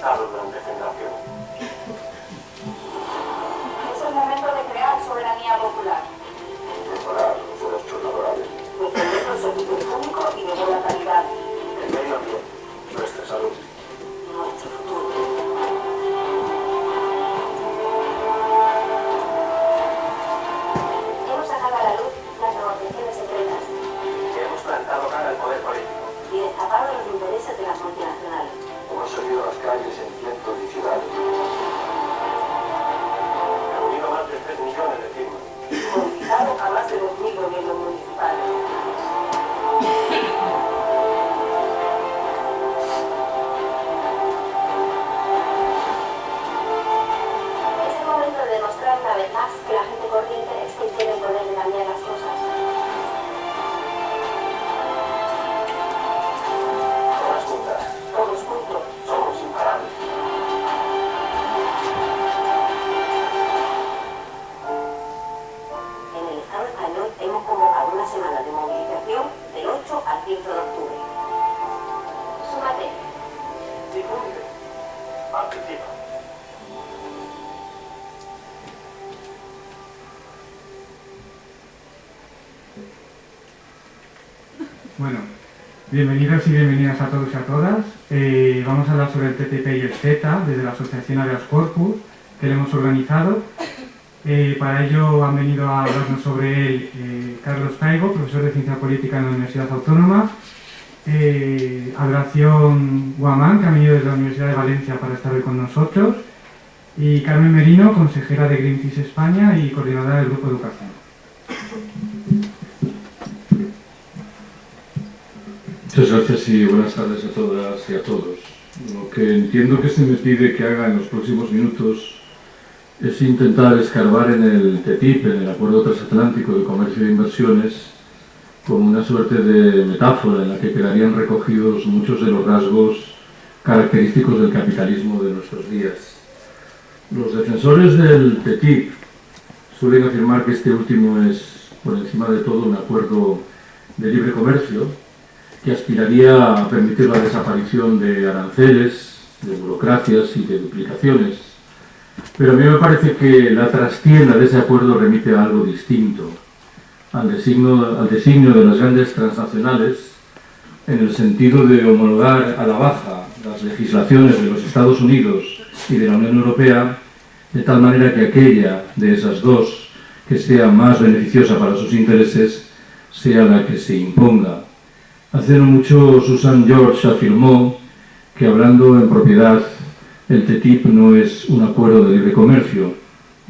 avanzado durante generaciones. Es el momento de crear soberanía popular. Mejorar los derechos laborales. Defender los servicios públicos y de buena calidad. El medio ambiente. Nuestra salud. Nuestro futuro. Hemos sacado a la luz las negociaciones secretas Hemos plantado cara al poder político. y destapado los intereses de las multinacionales. Hemos salido a las calles en cientos de ciudades. Reunido más de 3 millones de firmas. Movilizado a más de 2000 gobiernos municipales. Es el momento de demostrar una vez más que la gente corriente es quien tiene el poder de cambiar las cosas. Todas juntas. Todos juntos. Somos imparables. En el Estado español hemos convocado una semana de movilización del 8 al 15 de octubre. Súmate. Difunde. Participa. Bueno, bienvenidos y bienvenidas a todos y a todas. Vamos a hablar sobre el TTP y el CETA desde la Asociación Habeas Corpus, que lo hemos organizado. Para ello han venido a hablarnos sobre él Carlos Taibo, profesor de Ciencia Política en la Universidad Autónoma, Adoración Guamán, que ha venido desde la Universidad de Valencia para estar hoy con nosotros, y Carmen Merino, consejera de Greenpeace España y coordinadora del Grupo Educación. Muchas gracias y buenas tardes a todas y a todos. Lo que entiendo que se me pide que haga en los próximos minutos es intentar escarbar en el TTIP, en el Acuerdo Transatlántico de Comercio e Inversiones, como una suerte de metáfora en la que quedarían recogidos muchos de los rasgos característicos del capitalismo de nuestros días. Los defensores del TTIP suelen afirmar que este último es, por encima de todo, un acuerdo de libre comercio que aspiraría a permitir la desaparición de aranceles, de burocracias y de duplicaciones. Pero a mí me parece que la trastienda de ese acuerdo remite a algo distinto, al designio de las grandes transnacionales, en el sentido de homologar a la baja las legislaciones de los Estados Unidos y de la Unión Europea, de tal manera que aquella de esas dos que sea más beneficiosa para sus intereses sea la que se imponga. Hace no mucho Susan George afirmó que, hablando en propiedad, el TTIP no es un acuerdo de libre comercio,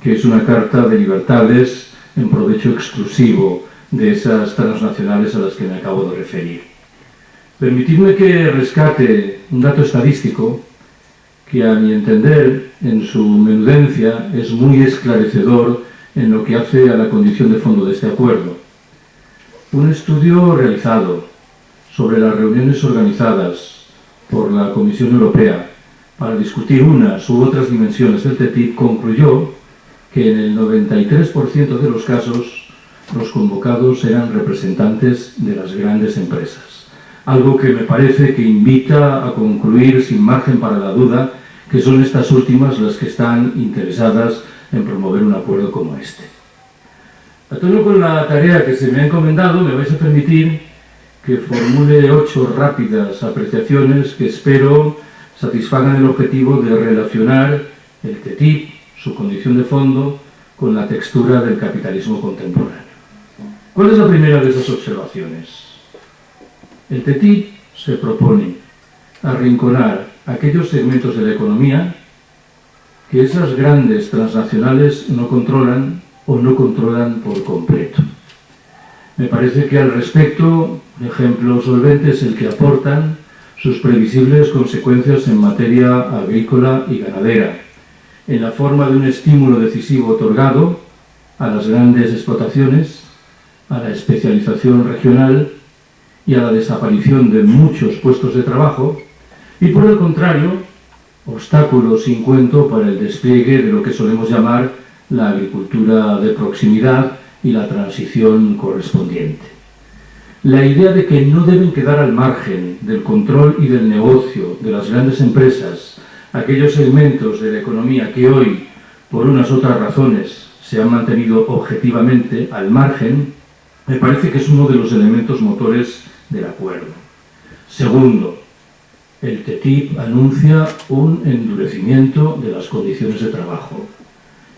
que es una carta de libertades en provecho exclusivo de esas transnacionales a las que me acabo de referir. Permitidme que rescate un dato estadístico que, a mi entender, en su menudencia, es muy esclarecedor en lo que hace a la condición de fondo de este acuerdo. Un estudio realizado sobre las reuniones organizadas por la Comisión Europea para discutir unas u otras dimensiones del TTIP concluyó que en el 93% de los casos los convocados eran representantes de las grandes empresas. Algo que me parece que invita a concluir sin margen para la duda que son estas últimas las que están interesadas en promover un acuerdo como este. A tono con la tarea que se me ha encomendado, me vais a permitir que formule 8 rápidas apreciaciones que espero satisfagan el objetivo de relacionar el TTIP, su condición de fondo, con la textura del capitalismo contemporáneo. ¿Cuál es la primera de esas observaciones? El TTIP se propone arrinconar aquellos segmentos de la economía que esas grandes transnacionales no controlan o no controlan por completo. Me parece que al respecto, un ejemplo solvente es el que aportan sus previsibles consecuencias en materia agrícola y ganadera, en la forma de un estímulo decisivo otorgado a las grandes explotaciones, a la especialización regional y a la desaparición de muchos puestos de trabajo, y por el contrario, obstáculos sin cuento para el despliegue de lo que solemos llamar la agricultura de proximidad y la transición correspondiente. La idea de que no deben quedar al margen del control y del negocio de las grandes empresas aquellos segmentos de la economía que hoy, por unas otras razones, se han mantenido objetivamente al margen, me parece que es uno de los elementos motores del acuerdo. Segundo, el TTIP anuncia un endurecimiento de las condiciones de trabajo,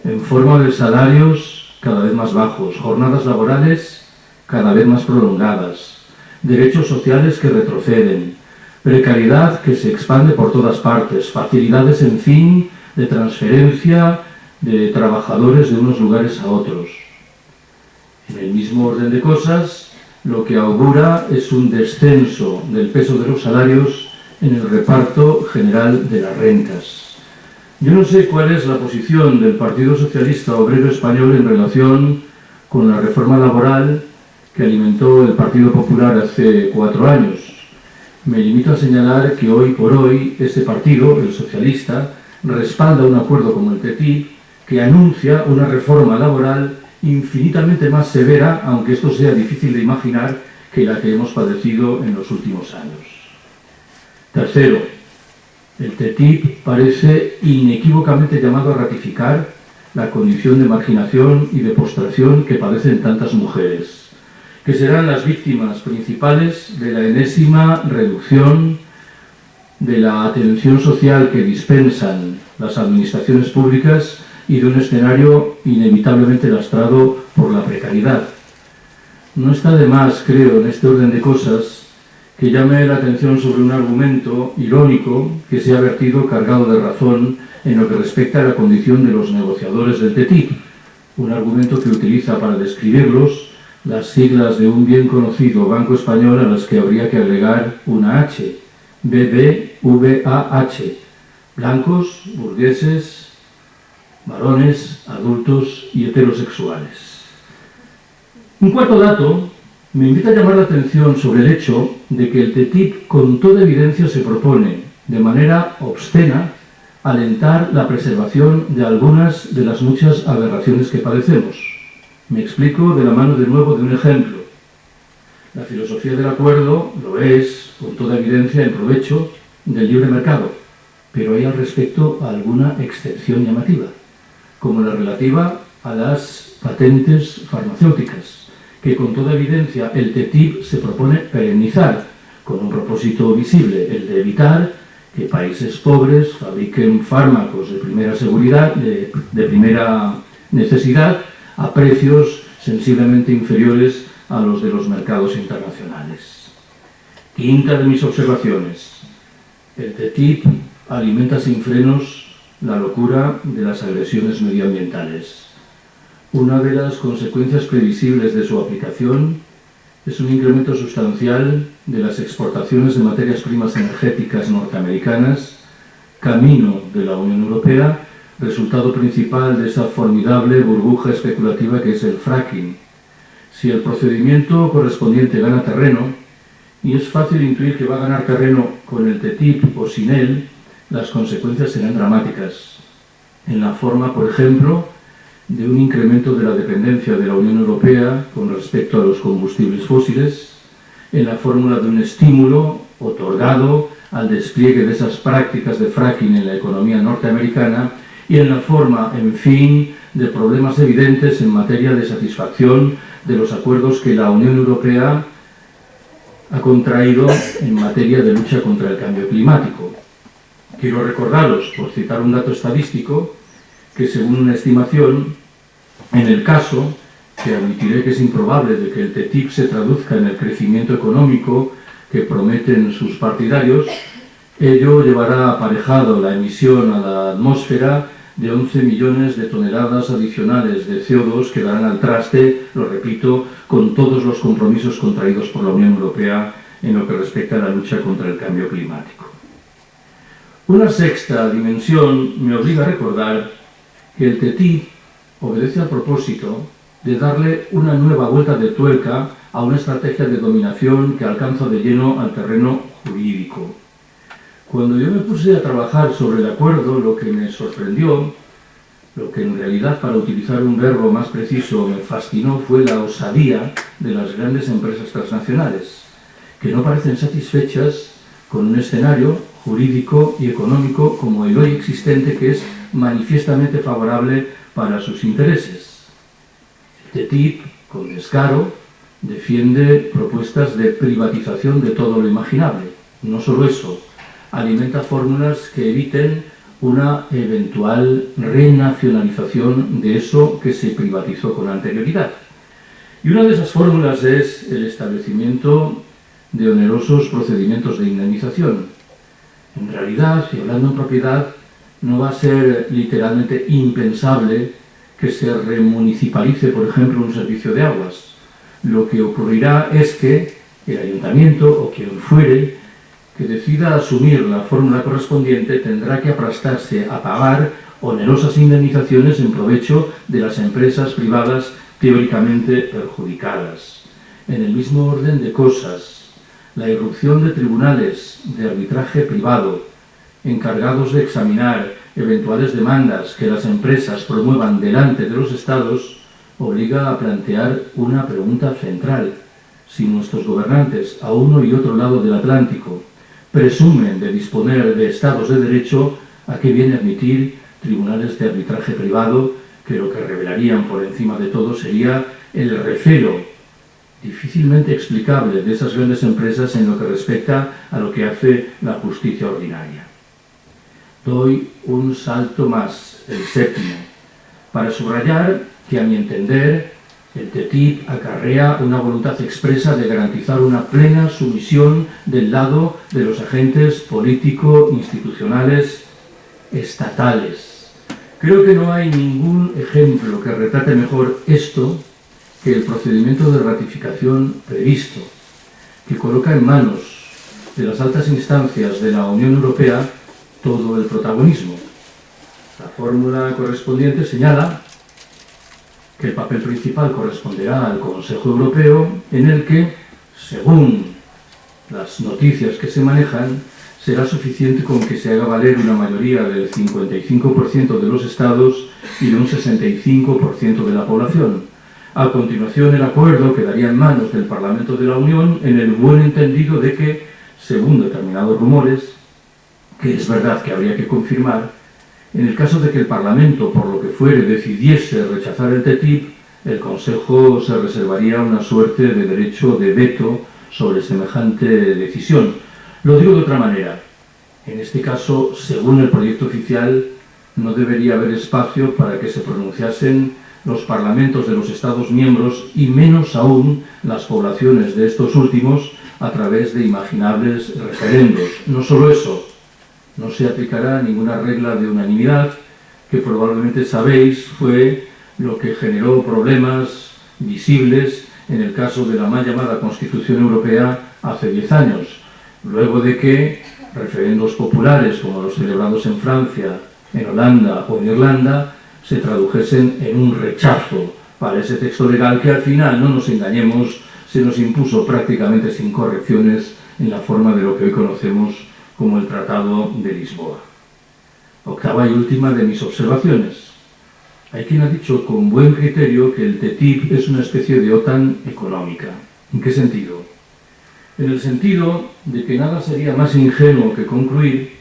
en forma de salarios cada vez más bajos, jornadas laborales cada vez más prolongadas, derechos sociales que retroceden, precariedad que se expande por todas partes, facilidades, en fin, de transferencia de trabajadores de unos lugares a otros. En el mismo orden de cosas, lo que augura es un descenso del peso de los salarios en el reparto general de las rentas. Yo no sé cuál es la posición del Partido Socialista Obrero Español en relación con la reforma laboral que alimentó el Partido Popular hace 4 años. Me limito a señalar que hoy por hoy ese partido, el socialista, respalda un acuerdo como el TTIP que anuncia una reforma laboral infinitamente más severa, aunque esto sea difícil de imaginar, que la que hemos padecido en los últimos años. Tercero, el TTIP parece inequívocamente llamado a ratificar la condición de marginación y de postración que padecen tantas mujeres, que serán las víctimas principales de la enésima reducción de la atención social que dispensan las administraciones públicas y de un escenario inevitablemente lastrado por la precariedad. No está de más, creo, en este orden de cosas, que llame la atención sobre un argumento irónico que se ha vertido cargado de razón en lo que respecta a la condición de los negociadores del TTIP, un argumento que utiliza para describirlos las siglas de un bien conocido banco español a las que habría que agregar una H, BBVAH, blancos, burgueses, varones, adultos y heterosexuales. Un cuarto dato me invita a llamar la atención sobre el hecho de que el TTIP con toda evidencia se propone, de manera obscena, alentar la preservación de algunas de las muchas aberraciones que padecemos. Me explico de la mano de nuevo de un ejemplo. La filosofía del acuerdo lo es, con toda evidencia, en provecho del libre mercado, pero hay al respecto alguna excepción llamativa, como la relativa a las patentes farmacéuticas, que con toda evidencia el TTIP se propone perennizar, con un propósito visible, el de evitar que países pobres fabriquen fármacos de primera seguridad, de primera necesidad, a precios sensiblemente inferiores a los de los mercados internacionales. Quinta de mis observaciones. El TTIP alimenta sin frenos la locura de las agresiones medioambientales. Una de las consecuencias previsibles de su aplicación es un incremento sustancial de las exportaciones de materias primas energéticas norteamericanas, camino de la Unión Europea, resultado principal de esa formidable burbuja especulativa que es el fracking. Si el procedimiento correspondiente gana terreno, y es fácil intuir que va a ganar terreno con el TTIP o sin él, las consecuencias serán dramáticas. En la forma, por ejemplo, de un incremento de la dependencia de la Unión Europea con respecto a los combustibles fósiles, en la fórmula de un estímulo otorgado al despliegue de esas prácticas de fracking en la economía norteamericana y en la forma, en fin, de problemas evidentes en materia de satisfacción de los acuerdos que la Unión Europea ha contraído en materia de lucha contra el cambio climático. Quiero recordaros, por citar un dato estadístico, que según una estimación, en el caso, que admitiré que es improbable de que el TTIP se traduzca en el crecimiento económico que prometen sus partidarios, ello llevará aparejado la emisión a la atmósfera de 11 millones de toneladas adicionales de CO2 que darán al traste, lo repito, con todos los compromisos contraídos por la Unión Europea en lo que respecta a la lucha contra el cambio climático. Una sexta dimensión me obliga a recordar que el TTIP obedece al propósito de darle una nueva vuelta de tuerca a una estrategia de dominación que alcanza de lleno al terreno jurídico. Cuando yo me puse a trabajar sobre el acuerdo, lo que me sorprendió, lo que en realidad, para utilizar un verbo más preciso, me fascinó, fue la osadía de las grandes empresas transnacionales, que no parecen satisfechas con un escenario jurídico y económico como el hoy existente, que es manifiestamente favorable para sus intereses. El TTIP, con descaro, defiende propuestas de privatización de todo lo imaginable. No solo eso, alimenta fórmulas que eviten una eventual renacionalización de eso que se privatizó con anterioridad. Y una de esas fórmulas es el establecimiento de onerosos procedimientos de indemnización. En realidad, y hablando en propiedad, no va a ser literalmente impensable que se remunicipalice, por ejemplo, un servicio de aguas. Lo que ocurrirá es que el ayuntamiento o quien fuere que decida asumir la fórmula correspondiente tendrá que aplastarse a pagar onerosas indemnizaciones en provecho de las empresas privadas teóricamente perjudicadas. En el mismo orden de cosas, la irrupción de tribunales de arbitraje privado encargados de examinar eventuales demandas que las empresas promuevan delante de los Estados obliga a plantear una pregunta central. Si nuestros gobernantes, a uno y otro lado del Atlántico, presumen de disponer de Estados de Derecho, ¿a qué viene admitir tribunales de arbitraje privado que lo que revelarían por encima de todo sería el recelo difícilmente explicable de esas grandes empresas en lo que respecta a lo que hace la justicia ordinaria? Doy un salto más, el séptimo, para subrayar que, a mi entender, el TTIP acarrea una voluntad expresa de garantizar una plena sumisión del lado de los agentes político-institucionales estatales. Creo que no hay ningún ejemplo que retrate mejor esto que el procedimiento de ratificación previsto, que coloca en manos de las altas instancias de la Unión Europea todo el protagonismo. La fórmula correspondiente señala que el papel principal corresponderá al Consejo Europeo, en el que, según las noticias que se manejan, será suficiente con que se haga valer una mayoría del 55% de los Estados y de un 65% de la población. A continuación, el acuerdo quedaría en manos del Parlamento de la Unión, en el buen entendido de que, según determinados rumores, que es verdad que habría que confirmar, en el caso de que el Parlamento, por lo que fuere, decidiese rechazar el TTIP, el Consejo se reservaría una suerte de derecho de veto sobre semejante decisión. Lo digo de otra manera. En este caso, según el proyecto oficial, no debería haber espacio para que se pronunciasen los parlamentos de los Estados miembros y menos aún las poblaciones de estos últimos a través de imaginables referendos. No solo eso, no se aplicará ninguna regla de unanimidad, que probablemente sabéis fue lo que generó problemas visibles en el caso de la mal llamada Constitución Europea hace 10 años, luego de que referendos populares como los celebrados en Francia, en Holanda o en Irlanda se tradujesen en un rechazo para ese texto legal que al final, no nos engañemos, se nos impuso prácticamente sin correcciones en la forma de lo que hoy conocemos como el Tratado de Lisboa. Octava y última de mis observaciones. Hay quien ha dicho con buen criterio que el TTIP es una especie de OTAN económica. ¿En qué sentido? En el sentido de que nada sería más ingenuo que concluir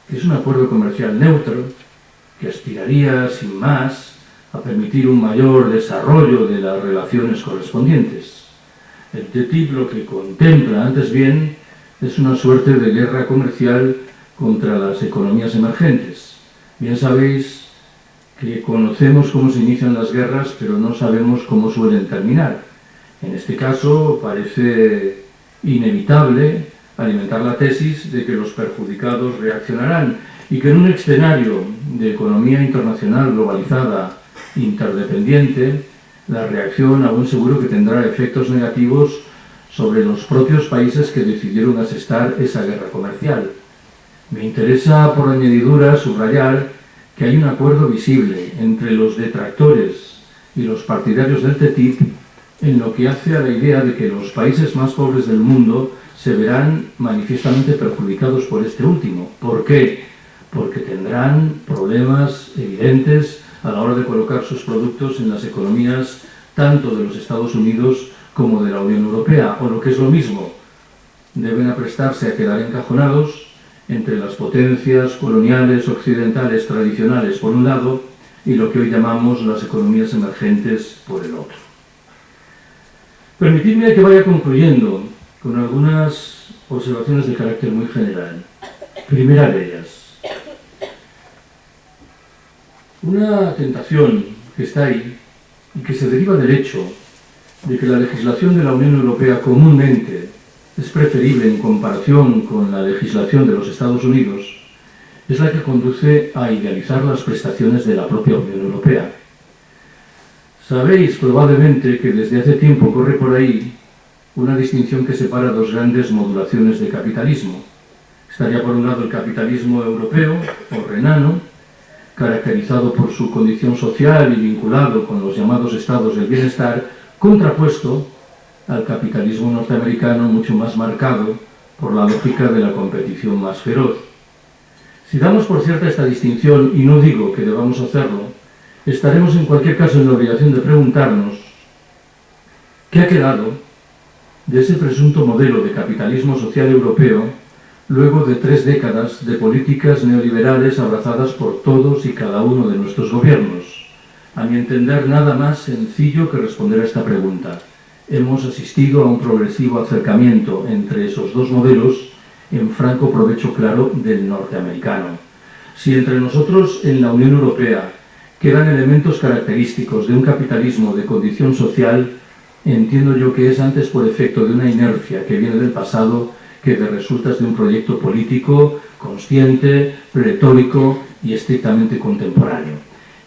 que es un acuerdo comercial neutro que aspiraría, sin más, a permitir un mayor desarrollo de las relaciones correspondientes. El TTIP lo que contempla, antes bien, es una suerte de guerra comercial contra las economías emergentes. Bien sabéis que conocemos cómo se inician las guerras, pero no sabemos cómo suelen terminar. En este caso, parece inevitable alimentar la tesis de que los perjudicados reaccionarán y que en un escenario de economía internacional globalizada, interdependiente, la reacción a buen seguro que tendrá efectos negativos sobre los propios países que decidieron asestar esa guerra comercial. Me interesa, por añadidura, subrayar que hay un acuerdo visible entre los detractores y los partidarios del TTIP en lo que hace a la idea de que los países más pobres del mundo se verán manifiestamente perjudicados por este último. ¿Por qué? Porque tendrán problemas evidentes a la hora de colocar sus productos en las economías tanto de los Estados Unidos como de la Unión Europea, o lo que es lo mismo, deben aprestarse a quedar encajonados entre las potencias coloniales occidentales tradicionales por un lado y lo que hoy llamamos las economías emergentes por el otro. Permitidme que vaya concluyendo con algunas observaciones de carácter muy general. Primera de ellas, una tentación que está ahí y que se deriva del hecho de que la legislación de la Unión Europea comúnmente es preferible en comparación con la legislación de los Estados Unidos, es la que conduce a idealizar las prestaciones de la propia Unión Europea. Sabéis probablemente que desde hace tiempo corre por ahí una distinción que separa dos grandes modulaciones de capitalismo. Estaría por un lado el capitalismo europeo o renano, caracterizado por su condición social y vinculado con los llamados estados del bienestar, contrapuesto al capitalismo norteamericano mucho más marcado por la lógica de la competición más feroz. Si damos por cierta esta distinción, y no digo que debamos hacerlo, estaremos en cualquier caso en la obligación de preguntarnos ¿qué ha quedado de ese presunto modelo de capitalismo social europeo luego de 3 décadas de políticas neoliberales abrazadas por todos y cada uno de nuestros gobiernos? A mi entender, nada más sencillo que responder a esta pregunta. Hemos asistido a un progresivo acercamiento entre esos dos modelos en franco provecho claro del norteamericano. Si entre nosotros en la Unión Europea quedan elementos característicos de un capitalismo de condición social, entiendo yo que es antes por efecto de una inercia que viene del pasado que de resultas de un proyecto político, consciente, retórico y estrictamente contemporáneo.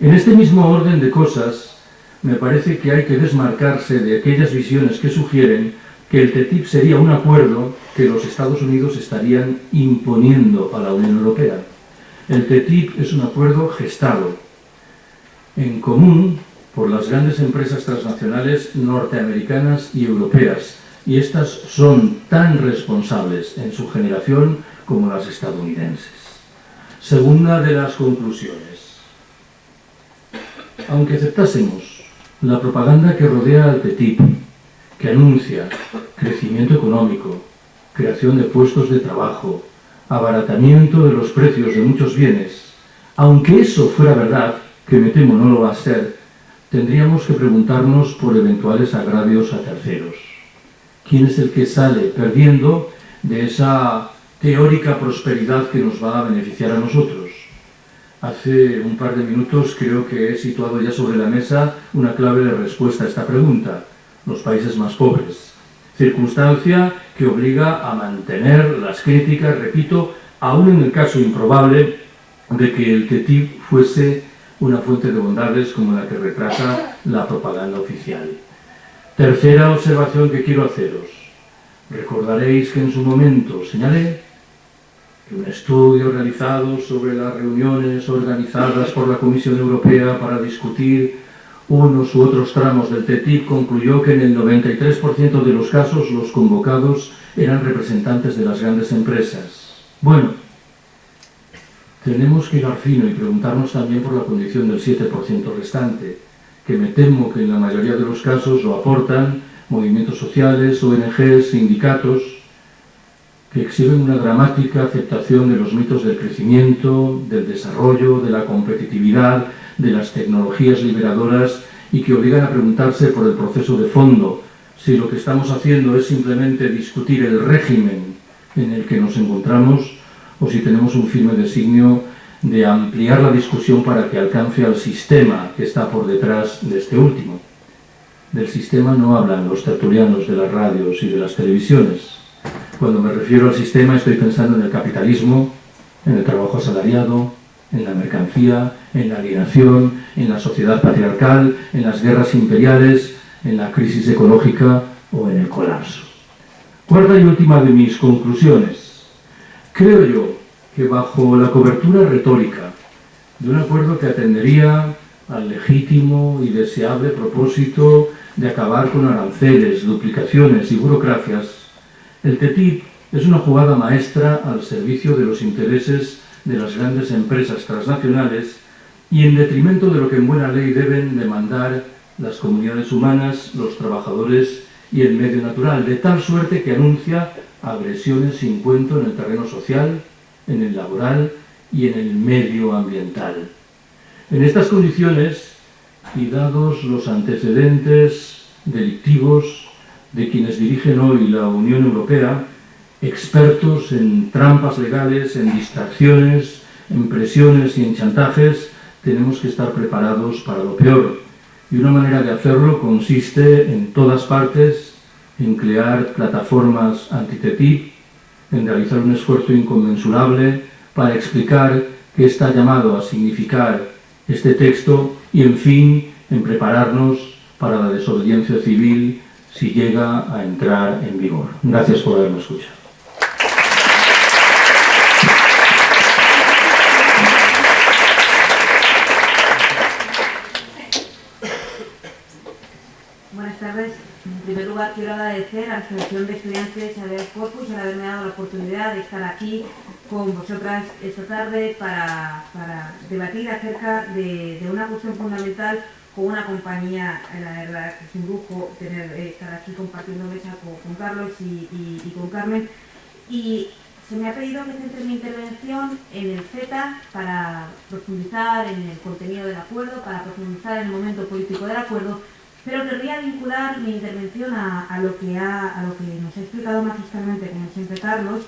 En este mismo orden de cosas, me parece que hay que desmarcarse de aquellas visiones que sugieren que el TTIP sería un acuerdo que los Estados Unidos estarían imponiendo a la Unión Europea. El TTIP es un acuerdo gestado en común por las grandes empresas transnacionales norteamericanas y europeas, y estas son tan responsables en su generación como las estadounidenses. Segunda de las conclusiones. Aunque aceptásemos la propaganda que rodea al TTIP, que anuncia crecimiento económico, creación de puestos de trabajo, abaratamiento de los precios de muchos bienes, aunque eso fuera verdad, que me temo no lo va a ser, tendríamos que preguntarnos por eventuales agravios a terceros. ¿Quién es el que sale perdiendo de esa teórica prosperidad que nos va a beneficiar a nosotros? Hace un par de minutos creo que he situado ya sobre la mesa una clave de respuesta a esta pregunta: los países más pobres. Circunstancia que obliga a mantener las críticas, repito, aún en el caso improbable de que el TTIP fuese una fuente de bondades como la que retrata la propaganda oficial. Tercera observación que quiero haceros. Recordaréis que en su momento señalé que un estudio realizado sobre las reuniones organizadas por la Comisión Europea para discutir unos u otros tramos del TTIP concluyó que en el 93% de los casos los convocados eran representantes de las grandes empresas. Bueno, tenemos que hilar fino y preguntarnos también por la condición del 7% restante, que me temo que en la mayoría de los casos lo aportan movimientos sociales, ONGs, sindicatos, que exhiben una dramática aceptación de los mitos del crecimiento, del desarrollo, de la competitividad, de las tecnologías liberadoras y que obligan a preguntarse por el proceso de fondo, si lo que estamos haciendo es simplemente discutir el régimen en el que nos encontramos o si tenemos un firme designio de ampliar la discusión para que alcance al sistema que está por detrás de este último. Del sistema no hablan los tertulianos de las radios y de las televisiones. Cuando me refiero al sistema estoy pensando en el capitalismo, en el trabajo asalariado, en la mercancía, en la alienación, en la sociedad patriarcal, en las guerras imperiales, en la crisis ecológica o en el colapso. Cuarta y última de mis conclusiones. Creo yo que bajo la cobertura retórica de un acuerdo que atendería al legítimo y deseable propósito de acabar con aranceles, duplicaciones y burocracias, el TTIP es una jugada maestra al servicio de los intereses de las grandes empresas transnacionales y en detrimento de lo que en buena ley deben demandar las comunidades humanas, los trabajadores y el medio natural, de tal suerte que anuncia agresiones sin cuento en el terreno social, en el laboral y en el medioambiental. En estas condiciones, y dados los antecedentes delictivos de quienes dirigen hoy la Unión Europea, expertos en trampas legales, en distracciones, en presiones y en chantajes, tenemos que estar preparados para lo peor. Y una manera de hacerlo consiste en todas partes en crear plataformas anti-TTIP, en realizar un esfuerzo inconmensurable para explicar qué está llamado a significar este texto y, en fin, en prepararnos para la desobediencia civil si llega a entrar en vigor. Gracias por haberme escuchado. Buenas tardes. En primer lugar, quiero agradecer a la Asociación de Estudiantes Habeas Corpus por haberme dado la oportunidad de estar aquí con vosotras esta tarde para debatir acerca de una cuestión fundamental con una compañía. La verdad que es un lujo estar aquí compartiendo mesa con Carlos y con Carmen. Y se me ha pedido que centre mi intervención en el CETA para profundizar en el contenido del acuerdo, para profundizar en el momento político del acuerdo, pero querría vincular mi intervención a lo que nos ha explicado magistralmente, como siempre, Carlos,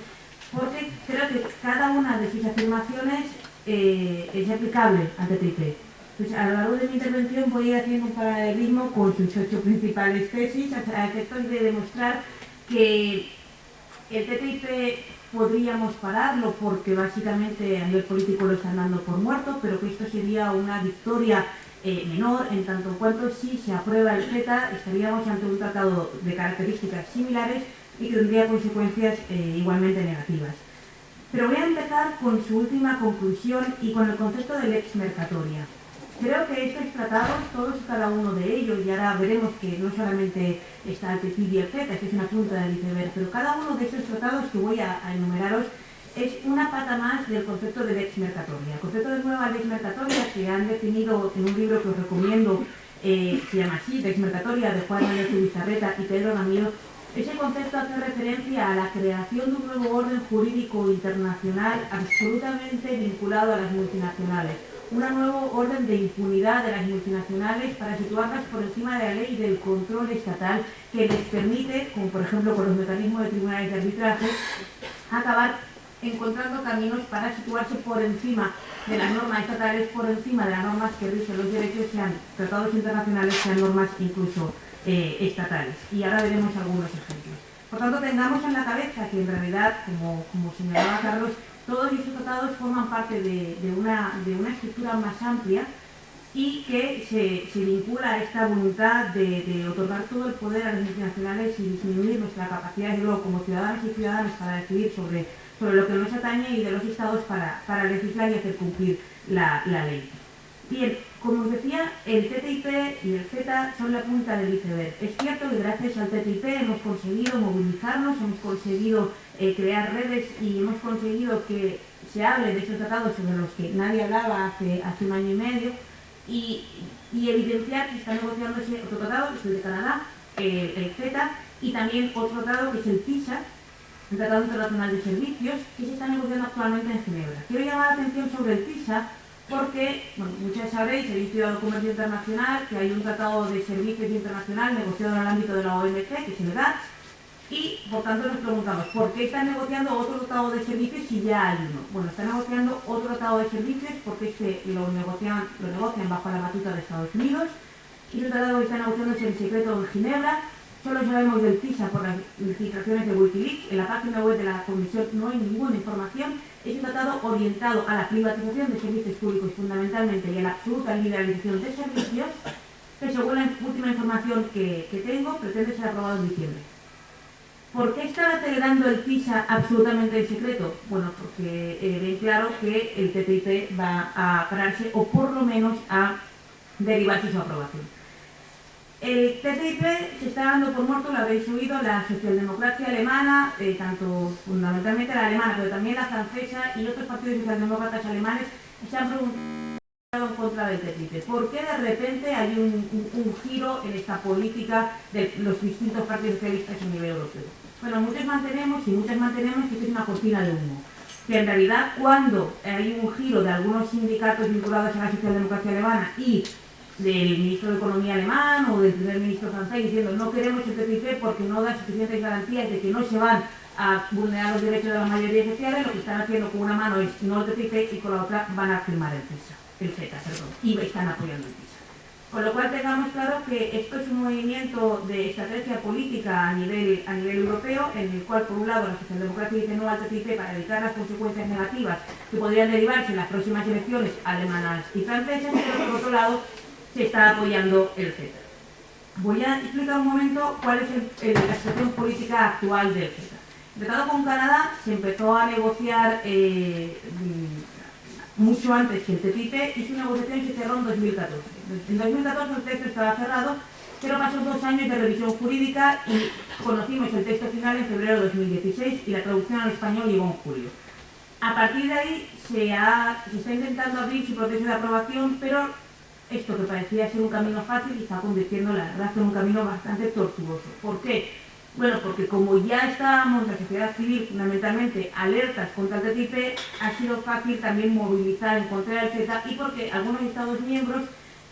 porque creo que cada una de sus afirmaciones es aplicable al TTIP. Pues a lo largo de mi intervención voy a ir haciendo un paralelismo con sus 8 principales tesis, a efectos de demostrar que el TTIP podríamos pararlo porque básicamente a nivel político lo están dando por muerto, pero que esto sería una victoria menor, en tanto en cuanto si se aprueba el CETA estaríamos ante un tratado de características similares y que tendría consecuencias igualmente negativas. Pero voy a empezar con su última conclusión y con el concepto de lex mercatoria. Creo que estos tratados, todos y cada uno de ellos, y ahora veremos que no solamente está el TTIP y el CETA, que es una punta del iceberg, pero cada uno de estos tratados que voy a enumeraros es una pata más del concepto de lex mercatoria. El concepto de nueva lex mercatoria que han definido en un libro que os recomiendo, se llama así, Lex Mercatoria, de Juan Manuel Zubizarreta y Pedro Ramiro. Ese concepto hace referencia a la creación de un nuevo orden jurídico internacional absolutamente vinculado a las multinacionales. Un nuevo orden de impunidad de las multinacionales para situarlas por encima de la ley y del control estatal que les permite, como por ejemplo con los mecanismos de tribunales de arbitraje, acabar encontrando caminos para situarse por encima de las normas estatales, por encima de las normas que rigen los derechos, sean tratados internacionales, sean normas incluso estatales. Y ahora veremos algunos ejemplos. Por tanto, tengamos en la cabeza que en realidad, como señalaba Carlos, todos estos tratados forman parte de una estructura más amplia y que se vincula a esta voluntad de otorgar todo el poder a las multinacionales y disminuir nuestra capacidad, y luego como ciudadanos y ciudadanas, para decidir sobre lo que nos atañe, y de los estados para legislar y hacer cumplir la ley. Bien, como os decía, el TTIP y el CETA son la punta del iceberg. Es cierto que gracias al TTIP hemos conseguido movilizarnos, hemos conseguido crear redes y hemos conseguido que se hable de estos tratados sobre los que nadie hablaba hace un año y medio, y evidenciar que está negociándose otro tratado, que es el de Canadá, el CETA, y también otro tratado que es el TISA, el Tratado Internacional de Servicios, que se está negociando actualmente en Ginebra. Quiero llamar la atención sobre el TISA porque, bueno, muchos sabréis, habéis estudiado comercio internacional, que hay un tratado de servicios internacional negociado en el ámbito de la OMC, que es el GATS, y por tanto nos preguntamos, ¿por qué están negociando otro tratado de servicios si ya hay uno? Bueno, están negociando otro tratado de servicios porque lo negocian bajo la batuta de Estados Unidos, y el tratado que está negociándose en secreto en Ginebra. Solo sabemos del TISA por las filtraciones de Wikileaks. En la página web de la Comisión no hay ninguna información. Es un tratado orientado a la privatización de servicios públicos fundamentalmente y a la absoluta liberalización de servicios, que según la última información que tengo, pretende ser aprobado en diciembre. ¿Por qué están acelerando el TISA absolutamente en secreto? Bueno, porque ven claro que el TTIP va a pararse, o por lo menos a derivarse su aprobación. El TTIP se está dando por muerto, lo habéis oído, la socialdemocracia alemana, tanto fundamentalmente la alemana, pero también la francesa y otros partidos socialdemócratas alemanes se han pronunciado en contra del TTIP. ¿Por qué de repente hay un giro en esta política de los distintos partidos socialistas a nivel europeo? Bueno, muchos mantenemos que esto es una cortina de humo. que en realidad cuando hay un giro de algunos sindicatos vinculados a la socialdemocracia alemana y del ministro de Economía alemán o del primer ministro francés diciendo no queremos el TTIP porque no da suficientes garantías de que no se van a vulnerar los derechos de las mayorías sociales, lo que están haciendo con una mano es no el TTIP y con la otra van a firmar el CETA, y están apoyando el TISA. Con lo cual tengamos claro que esto es un movimiento de estrategia política a nivel europeo, en el cual por un lado la socialdemocracia dice no al TTIP para evitar las consecuencias negativas que podrían derivarse en las próximas elecciones alemanas y francesas, pero por otro lado se está apoyando el CETA. Voy a explicar un momento cuál es la situación política actual del CETA. El tratado con Canadá se empezó a negociar mucho antes que el TTIP y su negociación se cerró en 2014. En 2014 el texto estaba cerrado, pero pasó 2 años de revisión jurídica y conocimos el texto final en febrero de 2016 y la traducción al español llegó en julio. A partir de ahí se está intentando abrir su proceso de aprobación, pero esto que parecía ser un camino fácil está convirtiendo la verdad en un camino bastante tortuoso. ¿Por qué? Bueno, porque como ya estábamos, la sociedad civil fundamentalmente, alertas contra el TTIP, ha sido fácil también movilizar en contra del CETA y porque algunos Estados miembros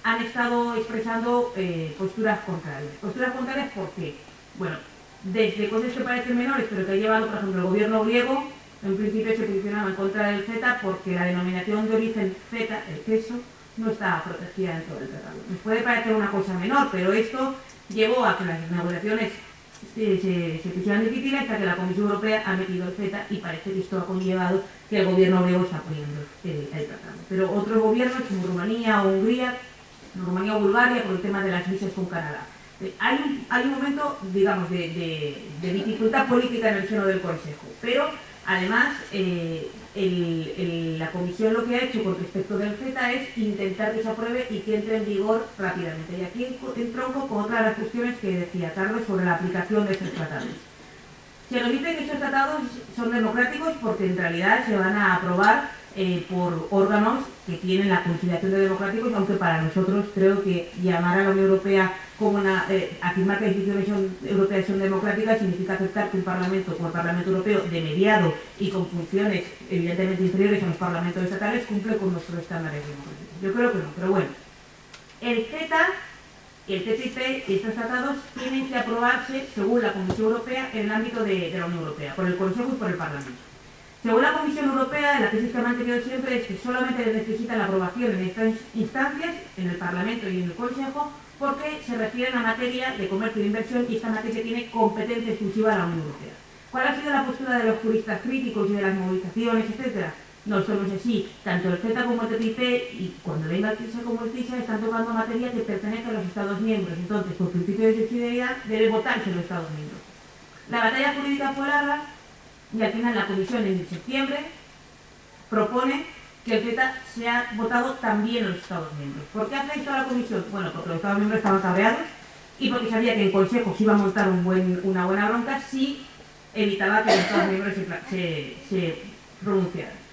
han estado expresando posturas contrarias. ¿Posturas contrarias por qué? Bueno, desde cosas que parecen menores, pero que ha llevado, por ejemplo, el gobierno griego, en principio se posicionaba en contra del CETA porque la denominación de origen CETA, el queso, no estaba protegida dentro del tratado. Nos puede parecer una cosa menor, pero esto llevó a que las negociaciones se pusieran difíciles hasta que la Comisión Europea ha metido el CETA y parece que esto ha conllevado que el gobierno griego está apoyando el tratado. Pero otros gobiernos como Rumanía o Hungría, Rumanía o Bulgaria, por el tema de las visas con Canadá. Hay un momento, digamos, de dificultad política en el seno del Consejo, pero además la Comisión lo que ha hecho con respecto del CETA es intentar que se apruebe y que entre en vigor rápidamente. Y aquí entronco con otra de las cuestiones que decía Carlos sobre la aplicación de estos tratados. Se nos dice que estos tratados son democráticos porque en realidad se van a aprobar por órganos que tienen la consideración de democráticos, aunque para nosotros creo que llamar a la Unión Europea como afirmar que las instituciones europeas son democráticas significa aceptar que un parlamento como el Parlamento Europeo, de mediado y con funciones evidentemente inferiores a los parlamentos estatales, cumple con nuestros estándares democráticos. Yo creo que no, pero bueno. El CETA y el TTIP y estos tratados tienen que aprobarse, según la Comisión Europea, en el ámbito de la Unión Europea, por el Consejo y por el Parlamento. Según la Comisión Europea, la tesis que ha mantenido siempre es que solamente necesita la aprobación en estas instancias, en el Parlamento y en el Consejo, porque se refieren a materia de comercio e inversión y esta materia tiene competencia exclusiva de la Unión Europea. ¿Cuál ha sido la postura de los juristas críticos y de las movilizaciones, etcétera? No solo es así, tanto el CETA como el TTIP y cuando venga el TISA como el TISA están tocando materia que pertenece a los Estados miembros, entonces por principio de subsidiariedad debe votarse en los Estados miembros. La batalla jurídica fue larga y al final la Comisión en septiembre propone que el CETA sea votado también en los Estados miembros. ¿Por qué hace esto la Comisión? Bueno, porque los Estados miembros estaban cabreados y porque sabía que en Consejo se iba a montar una buena bronca si evitaba que los Estados miembros se pronunciaran.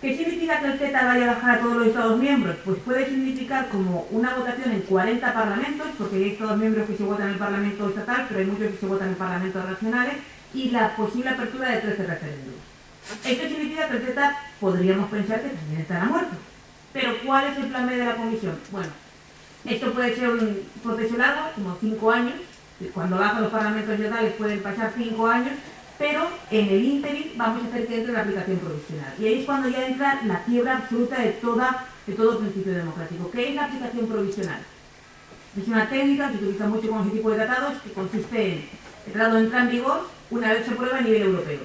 ¿Qué significa que el CETA vaya a bajar a todos los Estados miembros? Pues puede significar como una votación en 40 parlamentos, porque hay Estados miembros que se votan en el Parlamento estatal, pero hay muchos que se votan en parlamentos regionales, y la posible apertura de 13 referéndums. Esto significa que el CETA podríamos pensar que también estará muerto. Pero ¿cuál es el plan B de la Comisión? Bueno, esto puede ser un proceso largo, como 5 años, cuando bajan los parlamentos estatales pueden pasar 5 años, pero en el ínterin vamos a hacer que entre la aplicación provisional. Y ahí es cuando ya entra la quiebra absoluta de todo principio democrático. ¿Qué es la aplicación provisional? Es una técnica que se utiliza mucho con ese tipo de tratados que consiste en el tratado entra en vigor una vez se aprueba a nivel europeo.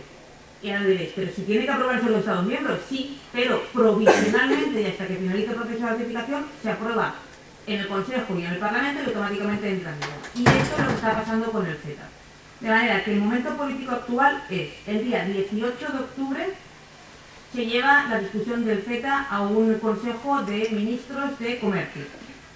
Y ahora diréis, pero si tiene que aprobarse en los Estados miembros, sí, pero provisionalmente y hasta que finalice el proceso de ratificación se aprueba en el Consejo y en el Parlamento y automáticamente entra en vigor. Y esto es lo que está pasando con el CETA. De manera que el momento político actual es el día 18 de octubre se lleva la discusión del CETA a un Consejo de Ministros de Comercio.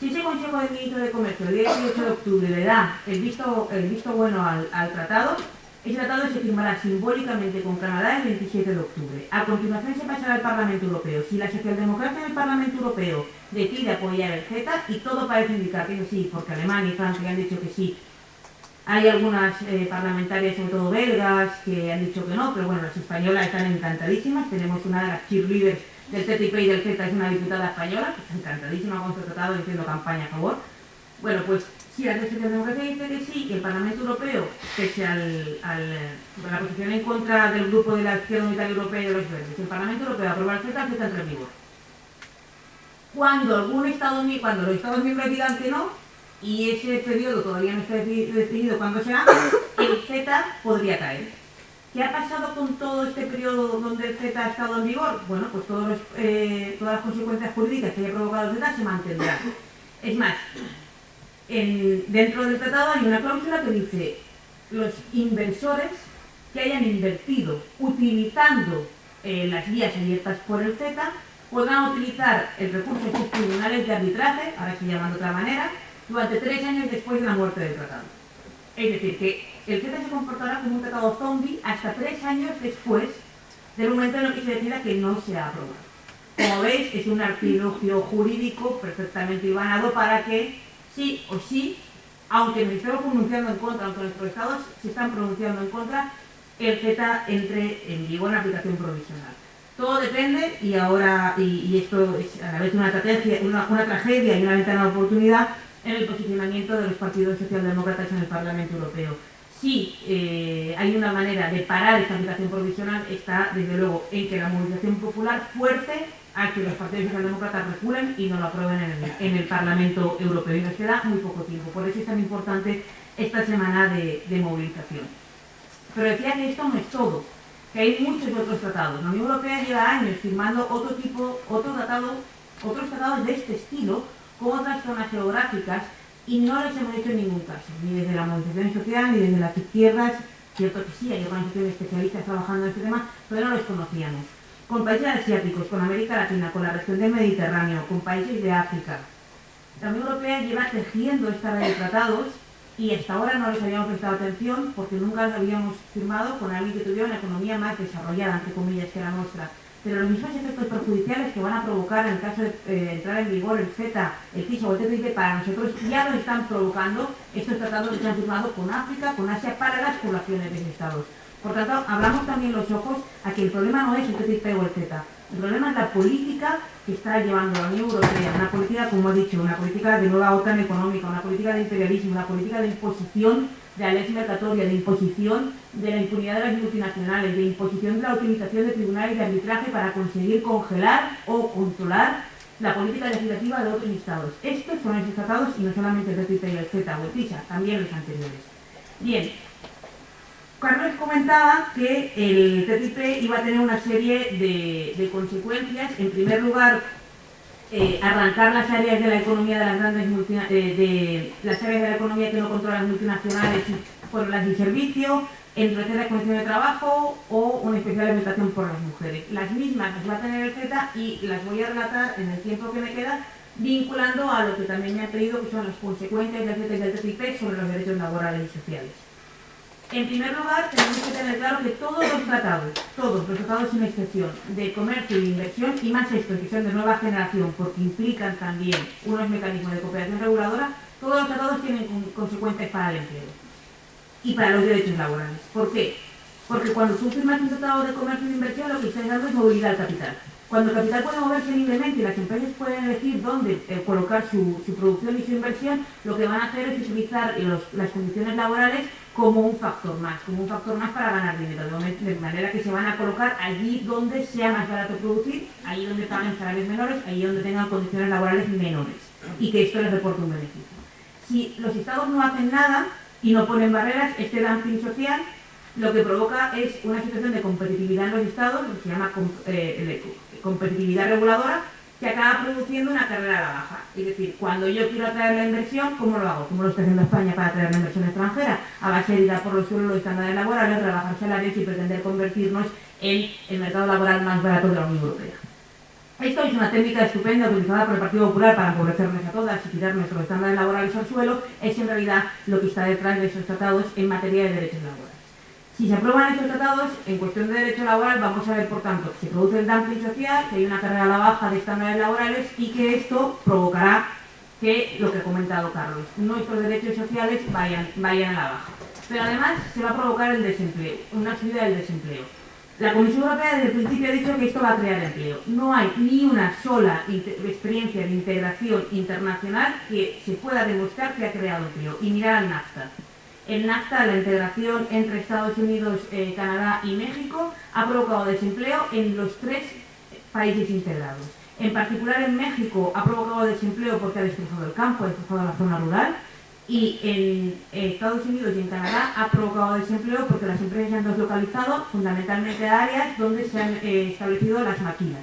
Si ese Consejo de Ministros de Comercio el día 18 de octubre le da el visto bueno al tratado, ese tratado se firmará simbólicamente con Canadá el 27 de octubre. A continuación se pasará al Parlamento Europeo. Si la socialdemocracia del Parlamento Europeo decide apoyar el CETA, y todo parece indicar que sí, porque Alemania y Francia han dicho que sí, Hay algunas parlamentarias, sobre todo belgas, que han dicho que no, pero bueno, las españolas están encantadísimas. Tenemos una de las cheerleaders del TTIP y del CETA, es una diputada española, que está encantadísima con este tratado, haciendo campaña a favor. Bueno, pues si la Socialdemocracia dice que sí, y el Parlamento Europeo, pese a la posición en contra del grupo de la Izquierda Unitaria Europea y de los Verdes, el Parlamento Europeo aprueba el CETA entra en vigor. Cuando los Estados miembros digan que no, y ese periodo todavía no está definido cuándo será, el CETA podría caer. ¿Qué ha pasado con todo este periodo donde el CETA ha estado en vigor? Bueno, pues todas las consecuencias jurídicas que haya provocado el CETA se mantendrán. Es más, dentro del tratado hay una cláusula que dice: los inversores que hayan invertido utilizando las vías abiertas por el CETA podrán utilizar el recurso de sus tribunales de arbitraje, ahora se llaman de otra manera, durante 3 años después de la muerte del tratado. Es decir, que el CETA se comportará como un tratado zombie hasta 3 años después del momento en el que se decida que no se ha aprobado. Como veis, es un artilugio jurídico perfectamente hilvanado para que, sí o sí, aunque nos estemos pronunciando en contra, aunque nuestros estados se están pronunciando en contra, el CETA entre en vigor en aplicación provisional. Todo depende, y esto es a la vez una tragedia y una ventana de oportunidad, en el posicionamiento de los partidos socialdemócratas en el Parlamento Europeo. Si hay una manera de parar esta aplicación provisional, está desde luego en que la movilización popular fuerce a que los partidos socialdemócratas reculen y no lo aprueben en el Parlamento Europeo. Y nos queda muy poco tiempo, por eso es tan importante esta semana de movilización. Pero decía que esto no es todo, que hay muchos otros tratados. La Unión Europea lleva años firmando otros tratados de este estilo, con otras zonas geográficas, y no les hemos hecho ningún caso, ni desde la movilización social, ni desde las izquierdas. Cierto que sí, hay organizaciones especialistas trabajando en este tema, pero no los conocíamos. Con países asiáticos, con América Latina, con la región del Mediterráneo, con países de África. La Unión Europea lleva tejiendo esta red de tratados y hasta ahora no les habíamos prestado atención porque nunca los habíamos firmado con alguien que tuviera una economía más desarrollada, entre comillas, que la nuestra. Pero los mismos efectos perjudiciales que van a provocar en el caso de entrar en vigor el CETA, el TISA o el TTIP para nosotros ya lo están provocando estos tratados que se han firmado con África, con Asia, para las poblaciones de esos estados. Por tanto, abramos también los ojos a que el problema no es el TTIP o el CETA. El problema es la política que está llevando la Unión Europea, una política, como he dicho, una política de nueva OTAN económica, una política de imperialismo, una política de imposición de la ley mercatoria, de imposición de la impunidad de las multinacionales, de imposición de la utilización de tribunales de arbitraje para conseguir congelar o controlar la política legislativa de otros estados. Estos son esos tratados y no solamente el TTIP y el CETA o el TISA, también los anteriores. Bien, Carlos comentaba que el TTIP iba a tener una serie de consecuencias. En primer lugar, arrancar las áreas de la economía de las grandes las áreas de la economía que no controlan las multinacionales por las de servicio, endurecer las condiciones de trabajo o una especial orientación por las mujeres. Las mismas las va a tener el CETA y las voy a relatar en el tiempo que me queda, vinculando a lo que también me ha pedido, que son las consecuencias del CETA y del TTIP sobre los derechos laborales y sociales. En primer lugar, tenemos que tener claro que todos los tratados sin excepción, de comercio y de inversión, y más estos que son de nueva generación, porque implican también unos mecanismos de cooperación reguladora, todos los tratados tienen consecuencias para el empleo y para los derechos laborales. ¿Por qué? Porque cuando tú firmas un tratado de comercio y de inversión, lo que estás dando es movilidad al capital. Cuando el capital puede moverse libremente y las empresas pueden elegir dónde colocar su producción y su inversión, lo que van a hacer es utilizar las condiciones laborales como un factor más para ganar dinero, de manera que se van a colocar allí donde sea más barato producir, allí donde paguen salarios menores, allí donde tengan condiciones laborales menores, y que esto les reporte un beneficio. Si los estados no hacen nada y no ponen barreras, este dumping social lo que provoca es una situación de competitividad en los estados, lo que se llama competitividad reguladora, que acaba produciendo una carrera a la baja. Es decir, cuando yo quiero atraer la inversión, ¿cómo lo hago? ¿Cómo lo está haciendo España para atraer la inversión extranjera? A base de ir por los suelos los estándares laborales, rebajar salarios y pretender convertirnos en el mercado laboral más barato de la Unión Europea. Esto es una técnica estupenda utilizada por el Partido Popular para empobrecernos a todas y tirar nuestros estándares laborales al suelo. Es en realidad lo que está detrás de esos tratados en materia de derechos laborales. Si se aprueban estos tratados, en cuestión de derecho laboral, vamos a ver, por tanto, que se produce el dumping social, que hay una carrera a la baja de estándares laborales y que esto provocará que lo que ha comentado Carlos, nuestros derechos sociales vayan a la baja. Pero además se va a provocar el desempleo, una subida del desempleo. La Comisión Europea desde el principio ha dicho que esto va a crear empleo. No hay ni una sola experiencia de integración internacional que se pueda demostrar que ha creado empleo. Y mirar al NAFTA. El NAFTA, la integración entre Estados Unidos, Canadá y México, ha provocado desempleo en los 3 países integrados. En particular en México ha provocado desempleo porque ha destrozado el campo, ha destrozado la zona rural. Y en Estados Unidos y en Canadá ha provocado desempleo porque las empresas se han deslocalizado fundamentalmente a áreas donde se han establecido las maquilas.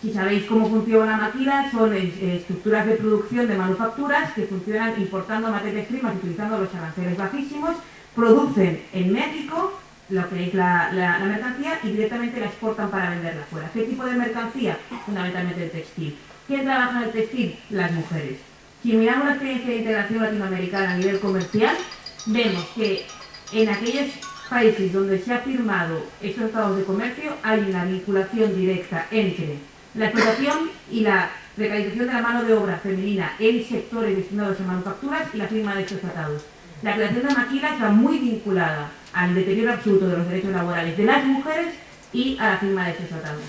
Si sabéis cómo funciona una maquila, son estructuras de producción de manufacturas que funcionan importando materias primas, utilizando los aranceles bajísimos, producen en México lo que es la mercancía y directamente la exportan para venderla fuera. ¿Qué tipo de mercancía? Fundamentalmente el textil. ¿Quién trabaja en el textil? Las mujeres. Si miramos la experiencia de integración latinoamericana a nivel comercial, vemos que en aquellos países donde se ha firmado estos tratados de comercio hay una vinculación directa entre la explotación y la precarización de la mano de obra femenina en sectores destinados a manufacturas y la firma de estos tratados. La creación de maquilas está muy vinculada al deterioro absoluto de los derechos laborales de las mujeres y a la firma de estos tratados.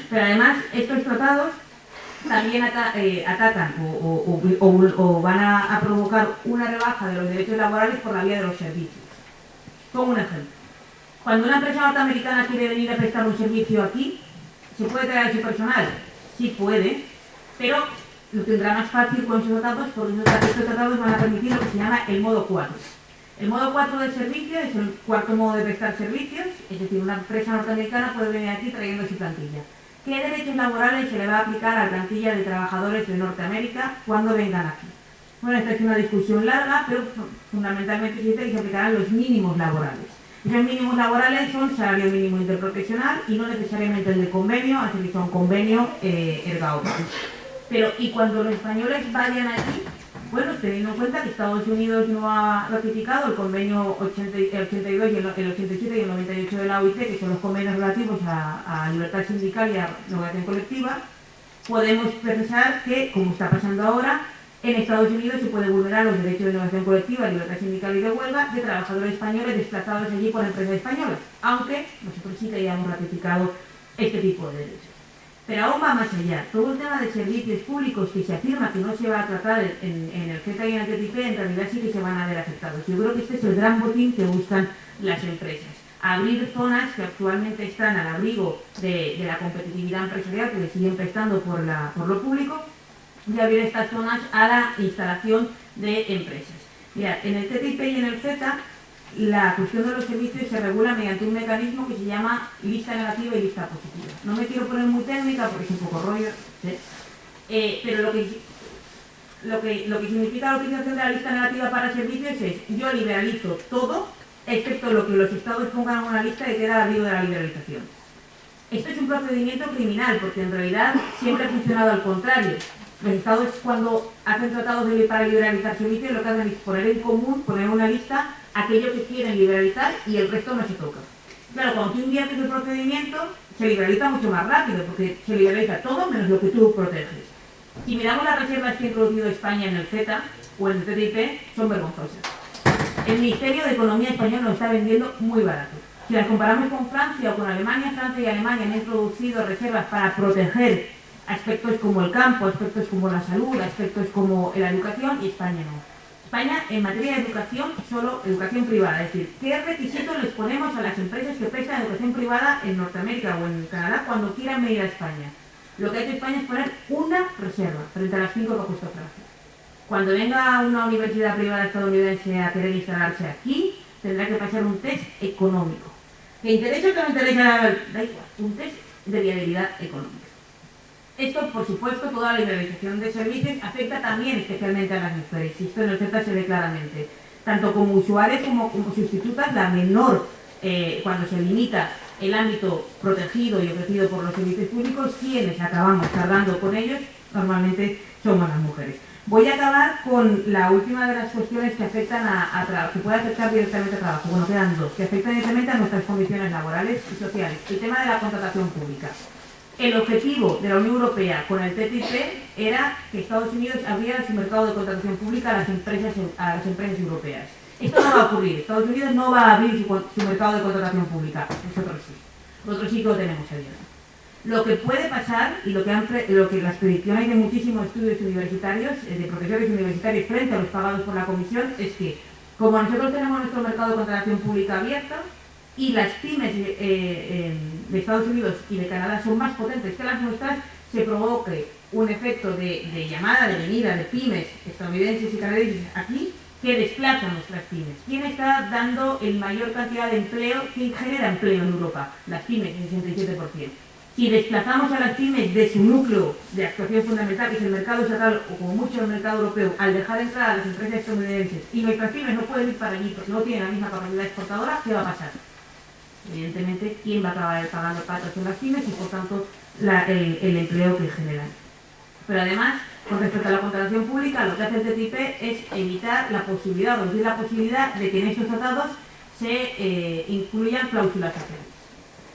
Pero además, estos tratados también atacan o van a provocar una rebaja de los derechos laborales por la vía de los servicios. Como un ejemplo. Cuando una empresa norteamericana quiere venir a prestar un servicio aquí, ¿se puede traer a su personal? Sí puede, pero lo tendrá más fácil con esos tratados porque estos tratados van a permitir lo que se llama el modo 4. El modo 4 del servicio es el cuarto modo de prestar servicios, es decir, una empresa norteamericana puede venir aquí trayendo su plantilla. ¿Qué derechos laborales se le va a aplicar a la plantilla de trabajadores de Norteamérica cuando vengan aquí? Bueno, esta es una discusión larga, pero fundamentalmente se dice que se aplicarán los mínimos laborales. Esos mínimos laborales son salario mínimo interprofesional y no necesariamente el de convenio, así que son convenio erga omnes. Pero, ¿y cuando los españoles vayan allí? Bueno, teniendo en cuenta que Estados Unidos no ha ratificado el convenio 82 y el 87 y el 98 de la OIT, que son los convenios relativos a libertad sindical y a negociación colectiva, podemos pensar que, como está pasando ahora, en Estados Unidos se puede vulnerar los derechos de negociación colectiva, libertad sindical y de huelga de trabajadores españoles desplazados allí por empresas españolas, aunque nosotros sí que hayamos ratificado este tipo de derechos. Pero aún va más allá. Todo el tema de servicios públicos que se afirma que no se va a tratar en el CETA y en el TTIP, en realidad sí que se van a ver afectados. Yo creo que este es el gran botín que buscan las empresas. Abrir zonas que actualmente están al abrigo de la competitividad empresarial, que le siguen prestando por lo público, y abrir estas zonas a la instalación de empresas. Mirad, en el TTIP y en el CETA, la cuestión de los servicios se regula mediante un mecanismo que se llama lista negativa y lista positiva. No me quiero poner muy técnica porque es un poco rollo, ¿sí? Pero lo que significa la utilización de la lista negativa para servicios es yo liberalizo todo, excepto lo que los estados pongan en una lista que queda al abrigo de la liberalización. Esto es un procedimiento criminal porque en realidad siempre ha funcionado al contrario. Los estados cuando hacen tratados para liberalizar servicios lo que hacen es poner en común, poner en una lista aquello que quieren liberalizar y el resto no se toca. Claro, cuando tú inviertes el procedimiento se liberaliza mucho más rápido porque se liberaliza todo menos lo que tú proteges. Si miramos las reservas que ha introducido España en el CETA o en el TTIP, son vergonzosas. El Ministerio de Economía español lo está vendiendo muy barato. Si las comparamos con Francia o con Alemania, Francia y Alemania han introducido reservas para proteger aspectos como el campo, aspectos como la salud, aspectos como la educación, y España no. España, en materia de educación, solo educación privada. Es decir, ¿qué requisitos les ponemos a las empresas que prestan educación privada en Norteamérica o en Canadá cuando quieran venir a España? Lo que ha hecho España es poner una reserva frente a las 5 que ha puesto Francia. Cuando venga una universidad privada estadounidense a querer instalarse aquí, tendrá que pasar un test económico. ¿Que interesa o que no interesa? Da igual, un test de viabilidad económica. Esto, por supuesto, toda la liberalización de servicios afecta también especialmente a las mujeres, y esto en el CETA se ve claramente. Tanto como usuarios como sustitutas, la menor, cuando se limita el ámbito protegido y ofrecido por los servicios públicos, quienes acabamos tardando con ellos, normalmente somos las mujeres. Voy a acabar con la última de las cuestiones que afectan a trabajo, que puede afectar directamente al trabajo. Bueno, quedan dos, que afectan directamente a nuestras condiciones laborales y sociales. El tema de la contratación pública. El objetivo de la Unión Europea con el TTIP era que Estados Unidos abriera su mercado de contratación pública a las empresas europeas. Esto no va a ocurrir. Estados Unidos no va a abrir su mercado de contratación pública. Nosotros sí. Nosotros sí que lo tenemos abierto. Lo que puede pasar, y lo que las predicciones de muchísimos estudios universitarios, de profesores universitarios frente a los pagados por la Comisión, es que, como nosotros tenemos nuestro mercado de contratación pública abierto, y las pymes de Estados Unidos y de Canadá son más potentes que las nuestras, se provoque un efecto de llamada, de venida de pymes estadounidenses y canadienses aquí, que desplazan nuestras pymes. ¿Quién está dando el mayor cantidad de empleo? ¿Quién genera empleo en Europa? Las pymes, el 67%. Si desplazamos a las pymes de su núcleo de actuación fundamental, que es el mercado estatal o como mucho el mercado europeo, al dejar entrar a las empresas estadounidenses, y nuestras pymes no pueden ir para allí porque no tienen la misma capacidad exportadora, ¿qué va a pasar? Evidentemente, ¿quién va a acabar pagando patos en las pymes y por tanto el empleo que generan? Pero además, con respecto a la contratación pública, lo que hace el TTIP es evitar la posibilidad, o decir la posibilidad de que en estos tratados se incluyan cláusulas sociales.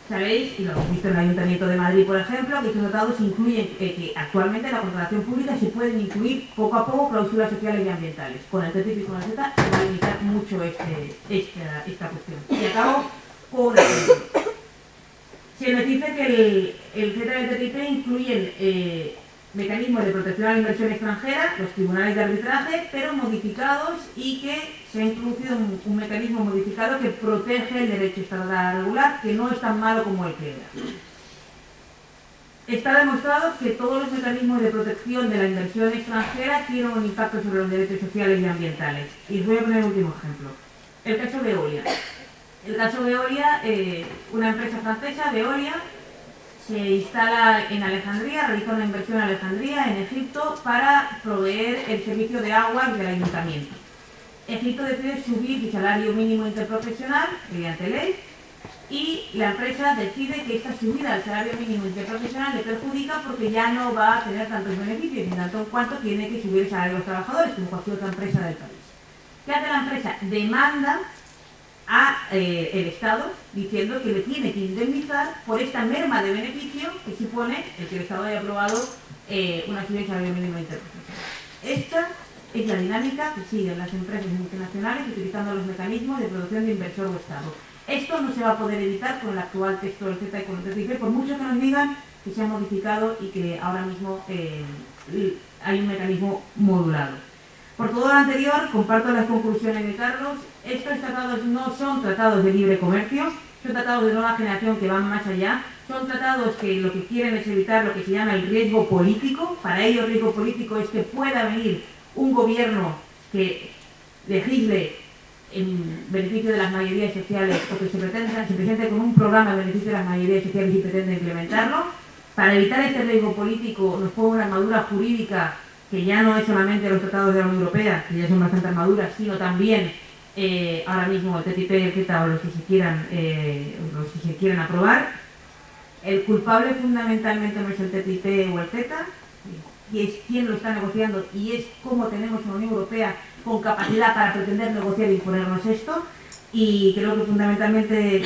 Sabéis, y lo hemos visto en el Ayuntamiento de Madrid, por ejemplo, que estos tratados incluyen que actualmente en la contratación pública se pueden incluir poco a poco cláusulas sociales y ambientales. Con el TTIP y con el CETA se va a limitar mucho esta cuestión. Y acabo con se nos dice que el CETA y el TTIP incluyen mecanismos de protección a la inversión extranjera, los tribunales de arbitraje, pero modificados, y que se ha introducido un mecanismo modificado que protege el derecho estatal regular, que no es tan malo como el que era. Está demostrado que todos los mecanismos de protección de la inversión extranjera tienen un impacto sobre los derechos sociales y ambientales. Y os voy a poner un último ejemplo. El caso Veolia. El caso Veolia, una empresa francesa, Veolia, se instala en Alejandría, realiza una inversión en Alejandría, en Egipto, para proveer el servicio de aguas del ayuntamiento. Egipto decide subir su salario mínimo interprofesional mediante ley, y la empresa decide que esta subida al salario mínimo interprofesional le perjudica porque ya no va a tener tantos beneficios, en tanto en cuanto tiene que subir el salario de los trabajadores, como cualquier otra empresa del país. ¿Qué hace la empresa? Demanda el Estado diciendo que le tiene que indemnizar por esta merma de beneficio que supone el que el Estado haya aprobado una subida del salario mínimo interprofesional. Esta es la dinámica que siguen las empresas multinacionales utilizando los mecanismos de producción de inversor o Estado. Esto no se va a poder evitar con el actual texto del CETA y con el TTIP, por mucho que nos digan que se ha modificado y que ahora mismo hay un mecanismo modulado. Por todo lo anterior, comparto las conclusiones de Carlos. Estos tratados no son tratados de libre comercio, son tratados de nueva generación que van más allá, son tratados que lo que quieren es evitar lo que se llama el riesgo político. Para ello, el riesgo político es que pueda venir un gobierno que legisle en beneficio de las mayorías sociales o que se presente con un programa en beneficio de las mayorías sociales y pretende implementarlo. Para evitar este riesgo político nos pone una armadura jurídica que ya no es solamente los tratados de la Unión Europea, que ya son bastante armaduras, sino también ahora mismo el TTIP, el CETA o los que se quieran aprobar. El culpable fundamentalmente no es el TTIP o el CETA, y es quién lo está negociando, y es cómo tenemos una Unión Europea con capacidad para pretender negociar e imponernos esto. Y creo que fundamentalmente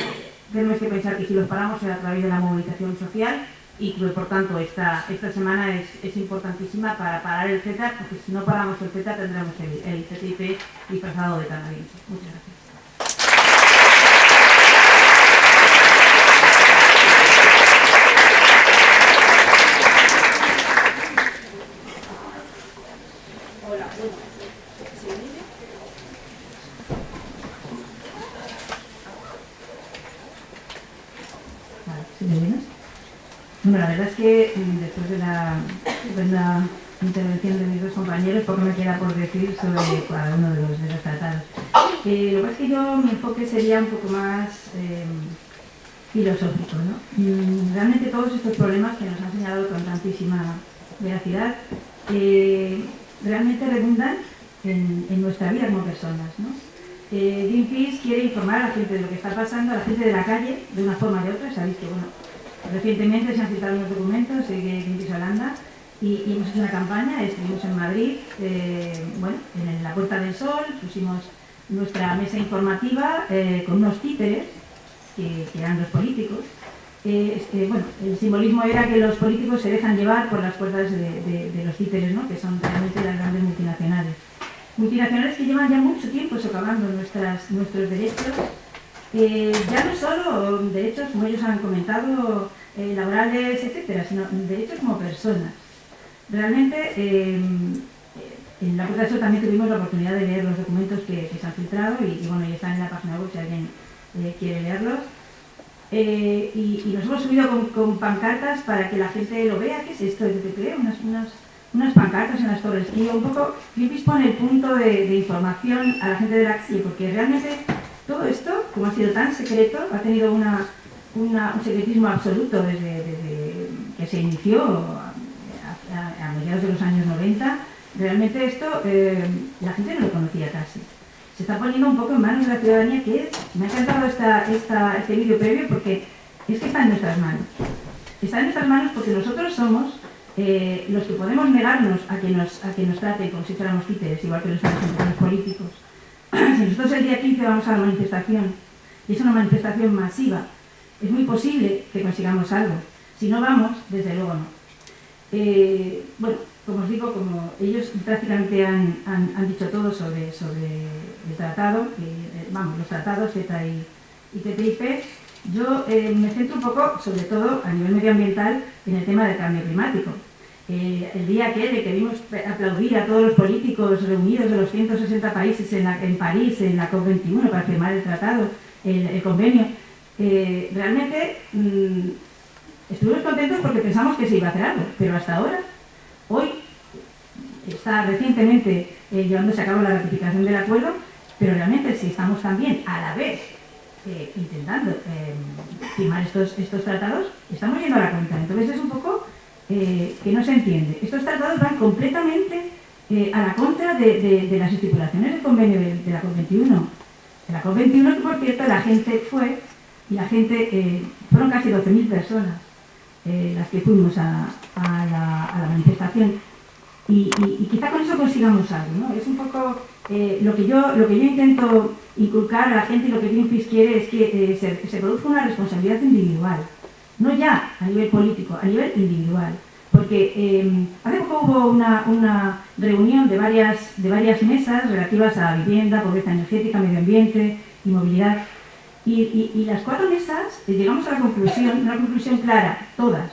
tenemos que pensar que si los paramos será a través de la movilización social, y que por tanto esta semana es importantísima para parar el CETA, porque si no paramos el CETA tendremos el TTIP disfrazado de canadiense. Muchas gracias. Bueno, la verdad es que después de la intervención de mis dos compañeros, poco me queda por decir sobre cada uno de los tratados. Lo que pasa es que mi enfoque sería un poco más filosófico, ¿no? Realmente todos estos problemas que nos han señalado con tantísima veracidad realmente redundan en nuestra vida como personas, ¿no? Greenpeace quiere informar a la gente de lo que está pasando, a la gente de la calle, de una forma o de otra. Sabéis que, recientemente se han citado unos documentos de Greenpeace Holanda y hemos hecho una campaña. Estuvimos en Madrid, en la Puerta del Sol, pusimos nuestra mesa informativa con unos títeres que eran los políticos, bueno, el simbolismo era que los políticos se dejan llevar por las fuerzas de los títeres, ¿no? Que son realmente las grandes multinacionales. Multinacionales que llevan ya mucho tiempo socavando nuestros derechos, ya no solo derechos, como ellos han comentado, laborales, etcétera, sino derechos como personas. Realmente, en la Puerta del Sol también tuvimos la oportunidad de leer los documentos que se han filtrado y bueno, ya están en la página web si alguien quiere leerlos. Y nos hemos subido con pancartas para que la gente lo vea. ¿Qué es esto del TTP? Unas pancartas en las Torres Kio. Un poco, Greenpeace pone el punto de información a la gente de la calle, porque realmente todo esto, como ha sido tan secreto, ha tenido un secretismo absoluto desde que se inició a mediados de los años 90. Realmente esto la gente no lo conocía casi. Se está poniendo un poco en manos de la ciudadanía, me ha encantado este vídeo previo porque es que está en nuestras manos. Está en nuestras manos porque nosotros somos los que podemos negarnos a que nos traten como si fuéramos títeres, igual que lo están haciendo los políticos. Si nosotros el día 15 vamos a la manifestación, y es una manifestación masiva, es muy posible que consigamos algo. Si no vamos, desde luego no. Bueno, como os digo, como ellos prácticamente han dicho todo sobre el tratado, los tratados CETA y TTIP, yo me centro un poco, sobre todo a nivel medioambiental, en el tema del cambio climático. El día que vimos aplaudir a todos los políticos reunidos de los 160 países en París, en la COP21, para firmar el tratado, el convenio, realmente estuvimos contentos porque pensamos que se iba a hacer algo, pero hasta ahora, hoy, está recientemente llevándose a cabo la ratificación del acuerdo, pero realmente si estamos también a la vez intentando firmar estos tratados, estamos yendo a la cuenta. Entonces es un poco que no se entiende. Estos tratados van completamente a la contra de las estipulaciones del convenio de la COP21. De la COP21, que por cierto la gente fue, y la gente, fueron casi 12.000 personas las que fuimos a la manifestación. Y quizá con eso consigamos algo, ¿no? Es un poco lo que yo intento inculcar a la gente, y lo que Greenpeace quiere es que se produzca una responsabilidad individual, no ya a nivel político, a nivel individual. Porque hace poco hubo una reunión de varias mesas relativas a vivienda, pobreza energética, medio ambiente y movilidad. Y las 4 mesas llegamos a una conclusión clara, todas,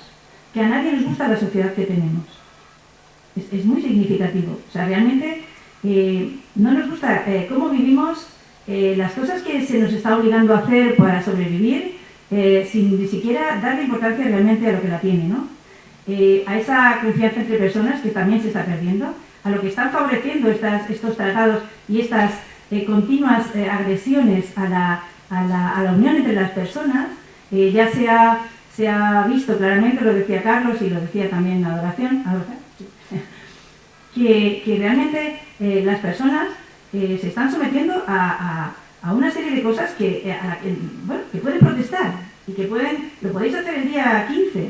que a nadie nos gusta la sociedad que tenemos. Es muy significativo. O sea, realmente no nos gusta cómo vivimos, las cosas que se nos está obligando a hacer para sobrevivir, sin ni siquiera darle importancia realmente a lo que la tiene, ¿no? A esa confianza entre personas que también se está perdiendo, a lo que están favoreciendo estos tratados y estas continuas agresiones a la unión entre las personas. Ya se ha visto claramente, lo decía Carlos y lo decía también Adoración, que realmente las personas se están sometiendo a una serie de cosas que pueden protestar y que lo podéis hacer el día 15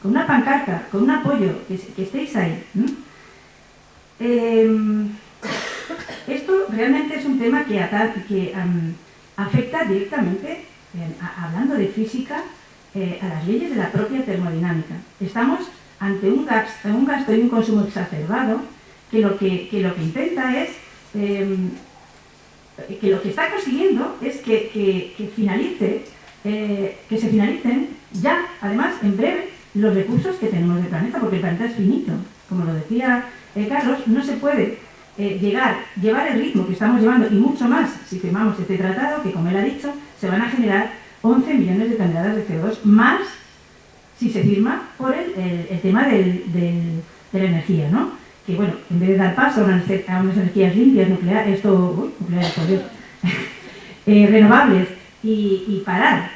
con una pancarta, con un apoyo, que estéis ahí. Esto realmente es un tema que afecta directamente, hablando de física, a las leyes de la propia termodinámica. Estamos ante un gasto y un consumo exacerbado que lo que intenta es, que lo que está consiguiendo es que se finalicen ya, además, en breve, los recursos que tenemos del planeta, porque el planeta es finito. Como lo decía Carlos, no se puede llevar el ritmo que estamos llevando, y mucho más si firmamos este tratado, que como él ha dicho, se van a generar 11 millones de toneladas de CO2 más si se firma por el tema de la energía, ¿no? Que bueno, en vez de dar paso a unas energías limpias, renovables, y parar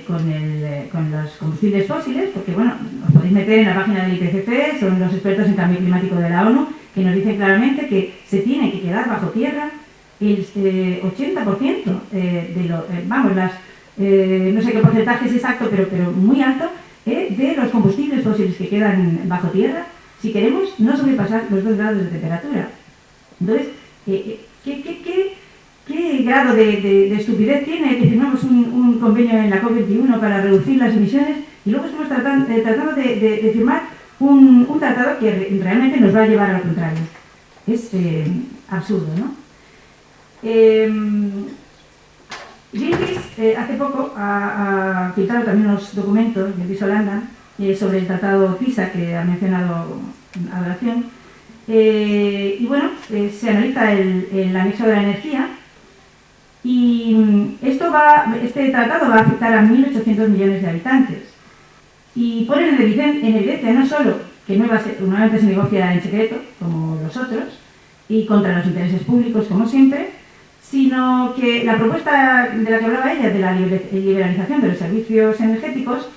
con los combustibles fósiles, porque bueno, os podéis meter en la página del IPCC, son los expertos en cambio climático de la ONU, que nos dicen claramente que se tiene que quedar bajo tierra el 80% no sé qué porcentaje es exacto, pero muy alto, de los combustibles fósiles que quedan bajo tierra, si queremos no sobrepasar los 2 grados de temperatura. Entonces, ¿qué grado de estupidez tiene que firmamos un convenio en la COP21 para reducir las emisiones Y luego estamos tratando de firmar un tratado que realmente nos va a llevar a lo contrario. Es absurdo, ¿no? Greenpeace hace poco ha filtrado también unos documentos, Greenpeace Holanda, sobre el tratado TISA que ha mencionado a oración. Y bueno, se analiza el anexo de la energía y este tratado va a afectar a 1.800 millones de habitantes. Y pone en evidencia no solo que nuevamente se negocia en secreto, como los otros, y contra los intereses públicos, como siempre, sino que la propuesta de la que hablaba ella, de la liberalización de los servicios energéticos,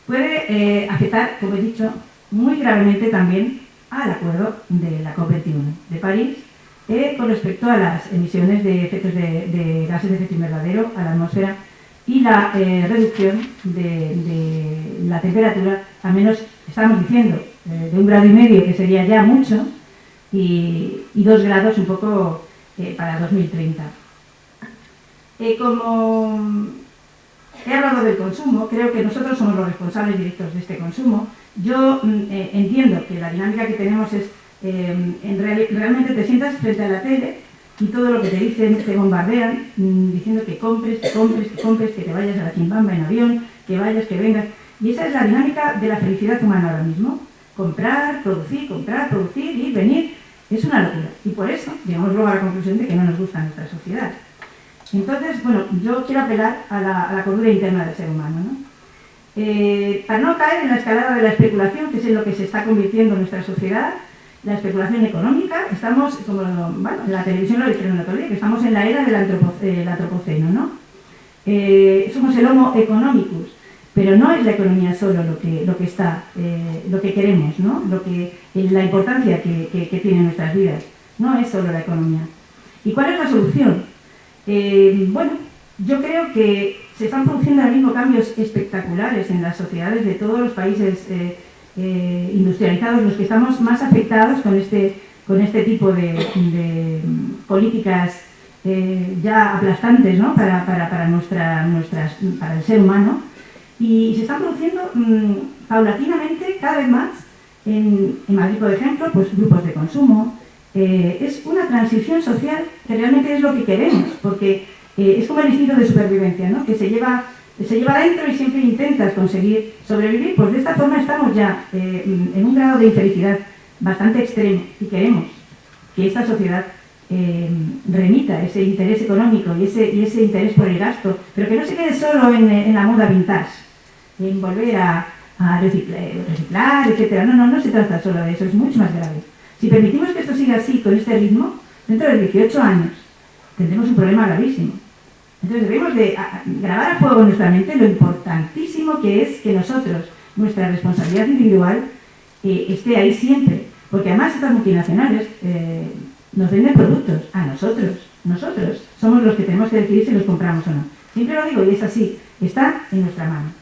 puede afectar, como he dicho, muy gravemente también al acuerdo de la COP21 de París con respecto a las emisiones de efectos de gases de efecto invernadero a la atmósfera y la reducción de la temperatura, al menos estamos diciendo, de 1,5 grados, que sería ya mucho, y 2 grados un poco para 2030. Como he hablado del consumo, creo que nosotros somos los responsables directos de este consumo. Yo entiendo que la dinámica que tenemos es, realmente te sientas frente a la tele y todo lo que te dicen, te bombardean, diciendo que compres, que te vayas a la Chimbamba en avión, que vayas, que vengas. Y esa es la dinámica de la felicidad humana ahora mismo. Comprar, producir, ir, venir. Es una locura. Y por eso llegamos luego a la conclusión de que no nos gusta nuestra sociedad. Entonces, bueno, yo quiero apelar a la cordura interna del ser humano, ¿no? Para no caer en la escalada de la especulación, que es en lo que se está convirtiendo nuestra sociedad, la especulación económica, estamos, como bueno, en la televisión lo dijeron el otro día, que estamos en la era del antropoceno, ¿no? Somos el Homo economicus, pero no es la economía solo lo que queremos, ¿no? La importancia que tiene en nuestras vidas, no es solo la economía. ¿Y cuál es la solución? Bueno, yo creo que se están produciendo ahora mismo cambios espectaculares en las sociedades de todos los países industrializados, los que estamos más afectados con este tipo de políticas ya aplastantes, ¿no? para el ser humano, y se están produciendo paulatinamente cada vez más en Madrid, por ejemplo, pues grupos de consumo. Es una transición social que realmente es lo que queremos, porque es como el instinto de supervivencia, ¿no? Que se lleva adentro y siempre intentas conseguir sobrevivir. Pues de esta forma estamos ya en un grado de infelicidad bastante extremo y queremos que esta sociedad remita ese interés económico y ese interés por el gasto, pero que no se quede solo en la moda vintage, en volver a reciclar, etc. No se trata solo de eso, es mucho más grave. Si permitimos que esto siga así, con este ritmo, dentro de 18 años tendremos un problema gravísimo. Entonces debemos de grabar a fuego en nuestra mente lo importantísimo que es que nosotros, nuestra responsabilidad individual, esté ahí siempre. Porque además estas multinacionales nos venden productos a nosotros. Nosotros somos los que tenemos que decidir si los compramos o no. Siempre lo digo y es así, está en nuestra mano.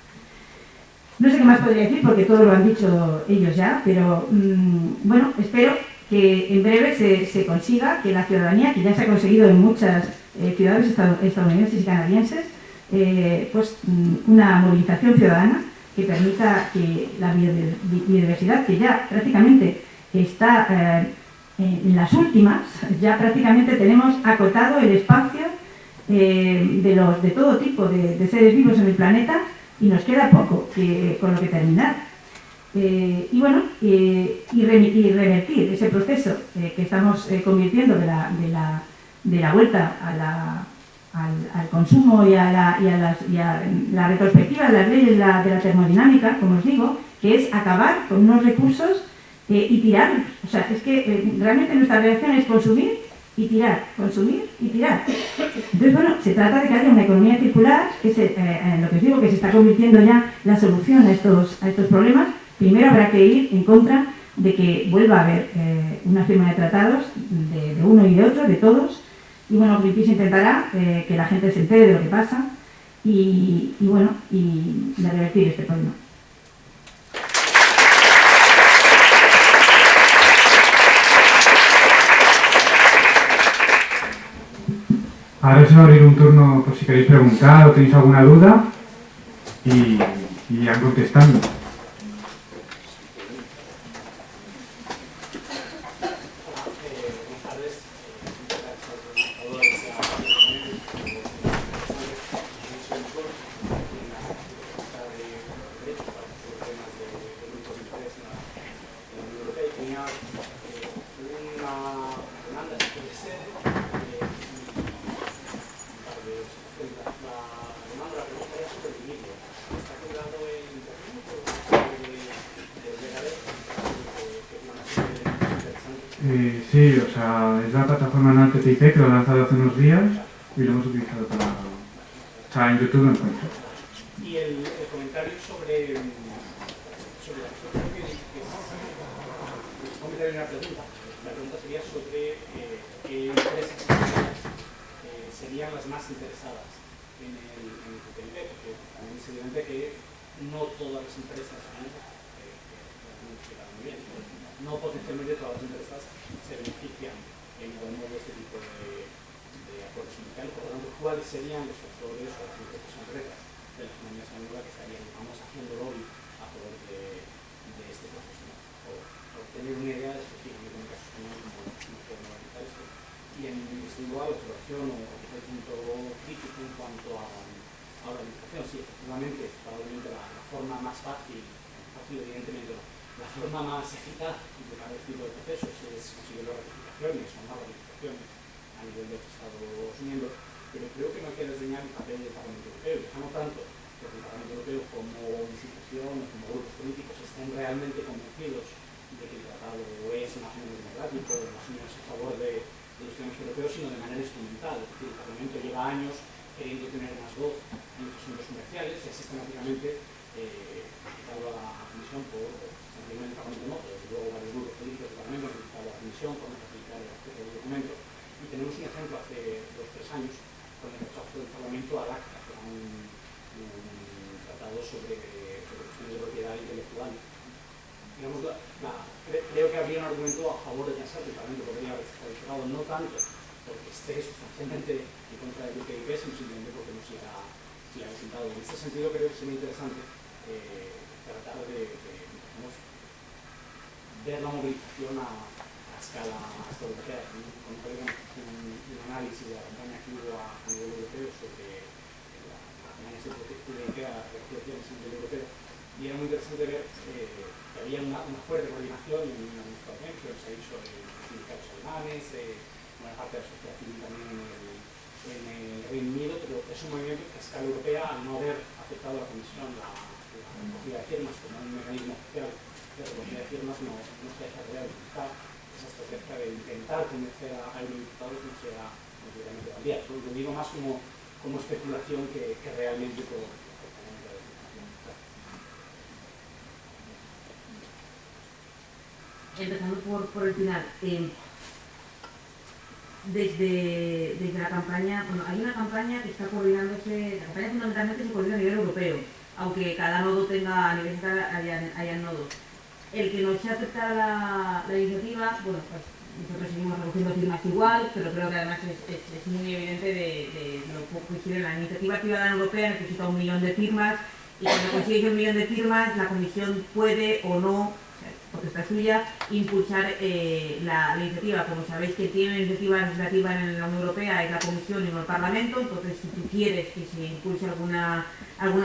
No sé qué más podría decir porque todo lo han dicho ellos ya, pero bueno, espero que en breve se consiga que la ciudadanía, que ya se ha conseguido en muchas ciudades estadounidenses y canadienses, pues una movilización ciudadana que permita que la biodiversidad, que ya prácticamente está en las últimas, ya prácticamente tenemos acotado el espacio de todo tipo de seres vivos en el planeta, y nos queda poco con lo que terminar. Y bueno, y revertir ese proceso que estamos convirtiendo de la vuelta al consumo y a la retrospectiva de las leyes de la termodinámica, como os digo, que es acabar con unos recursos y tirarlos. O sea, es que realmente nuestra reacción es consumir y tirar, consumir y tirar. Entonces, bueno, se trata de que haya una economía circular, que es lo que os digo, que se está convirtiendo ya la solución a estos problemas. Primero habrá que ir en contra de que vuelva a haber una firma de tratados de uno y de otro, de todos. Y bueno, Greenpeace intentará que la gente se entere de lo que pasa y bueno, y de revertir este problema. Ahora se va a abrir un turno por si queréis preguntar o tenéis alguna duda y y irán contestando. Sí, o sea, es la plataforma NAL TTIP que lo ha lanzado hace unos días y lo hemos utilizado para... O sea, en YouTube lo encuentro. Y el comentario sobre la creo que un comentario y una pregunta. La pregunta sería sobre qué empresas serían las más interesadas en el TTIP, porque también es evidente que no todas las empresas, no potencialmente todas las empresas se benefician en igual modo de este tipo de acuerdos sindicales. Por lo tanto, ¿cuáles serían los factores o las empresas de la economía española que estarían, digamos, haciendo lobby a favor de este proceso? Por tener una idea específicamente en el caso español, como podemos analizar esto. Y en distinto a la observación o el punto crítico en cuanto a la organización, sí, efectivamente, probablemente la forma más fácil evidentemente no. La forma más eficaz de cada tipo de procesos es conseguir las ratificaciones o más ratificaciones a nivel de los Estados miembros, pero creo que no hay que desdeñar el papel del Parlamento Europeo, ya no tanto porque el Parlamento Europeo como institución o como grupos políticos estén realmente convencidos de que el tratado es más o menos democrático, más o menos a favor de los ciudadanos europeos, sino de manera instrumental. Es decir, el Parlamento lleva años queriendo tener más voz en los asuntos comerciales y sistemáticamente criticado a la Comisión por, en el Parlamento no, pero desde luego varios grupos políticos del Parlamento han criticado a la Comisión por no facilitar el acceso al documento. Y tenemos un ejemplo hace 2 o 3 años con el rechazo del Parlamento al ACTA, que era un tratado sobre cuestiones de propiedad intelectual. Digamos, creo que habría un argumento a favor de pensar que el Parlamento podría haber rechazado, no tanto porque esté sustancialmente en contra del TTIP, sino simplemente porque no se ha resultado. En este sentido creo que sería interesante tratar de ver la movilización a escala europea. Un análisis de la campaña que hubo a nivel europeo sobre la campaña de TTIP a negociaciones a nivel europeo, y era muy interesante ver que había una fuerte coordinación y una demostración que se ha hecho en sindicatos alemanes, buena parte de la sociedad civil también en el Reino Unido, pero es un movimiento que a escala europea, al no haber aceptado la Comisión la recogida de firmas como un mecanismo oficial de recogida de firmas, no se ha desarrollado. Quizá esa estrategia de intentar convencer a eurodiputados no sea completamente válida. Lo digo más como especulación que realmente por empezando por el final. Desde la campaña, bueno, hay una campaña que está coordinándose, la campaña fundamentalmente se coordina a nivel europeo, aunque cada nodo tenga, a nivel estatal hayan nodos. El que no se aceptara la iniciativa, bueno, pues nosotros seguimos recogiendo firmas igual, pero creo que además es muy evidente de lo poco que quiere. La iniciativa ciudadana europea necesita 1 millón de firmas, y cuando consigue 1 millón de firmas, la Comisión puede o no, porque está suya, impulsar la iniciativa. Como sabéis que tiene iniciativa legislativa en la Unión Europea es la Comisión y no el Parlamento, entonces si tú quieres que se impulse alguna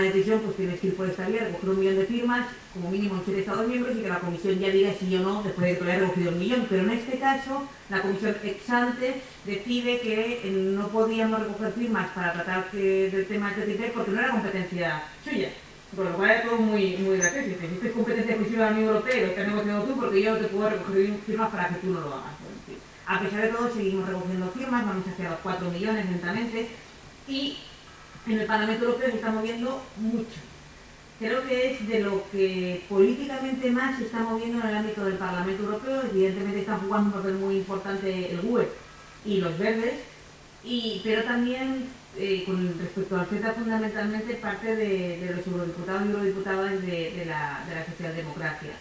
decisión, pues tienes que ir por esta vía, recoger 1 millón de firmas, como mínimo en 7 Estados miembros, y que la Comisión ya diga sí o no después de que haya recogido 1 millón. Pero en este caso, la Comisión ex ante decide que no podíamos recoger firmas para tratar del tema del TTIP porque no era competencia suya. Con lo cual es todo muy gracioso. Si esto es competencia exclusiva de la Unión Europea y lo estás negociando tú, porque yo no te puedo recoger firmas para que tú no lo hagas. Bueno, sí. A pesar de todo, seguimos recogiendo firmas, vamos hacia los 4 millones lentamente, y en el Parlamento Europeo se está moviendo mucho. Creo que es de lo que políticamente más se está moviendo en el ámbito del Parlamento Europeo. Evidentemente están jugando un papel muy importante el GUE y los verdes, pero también con respecto al CETA fundamentalmente parte de los eurodiputados y eurodiputadas de la socialdemocracia.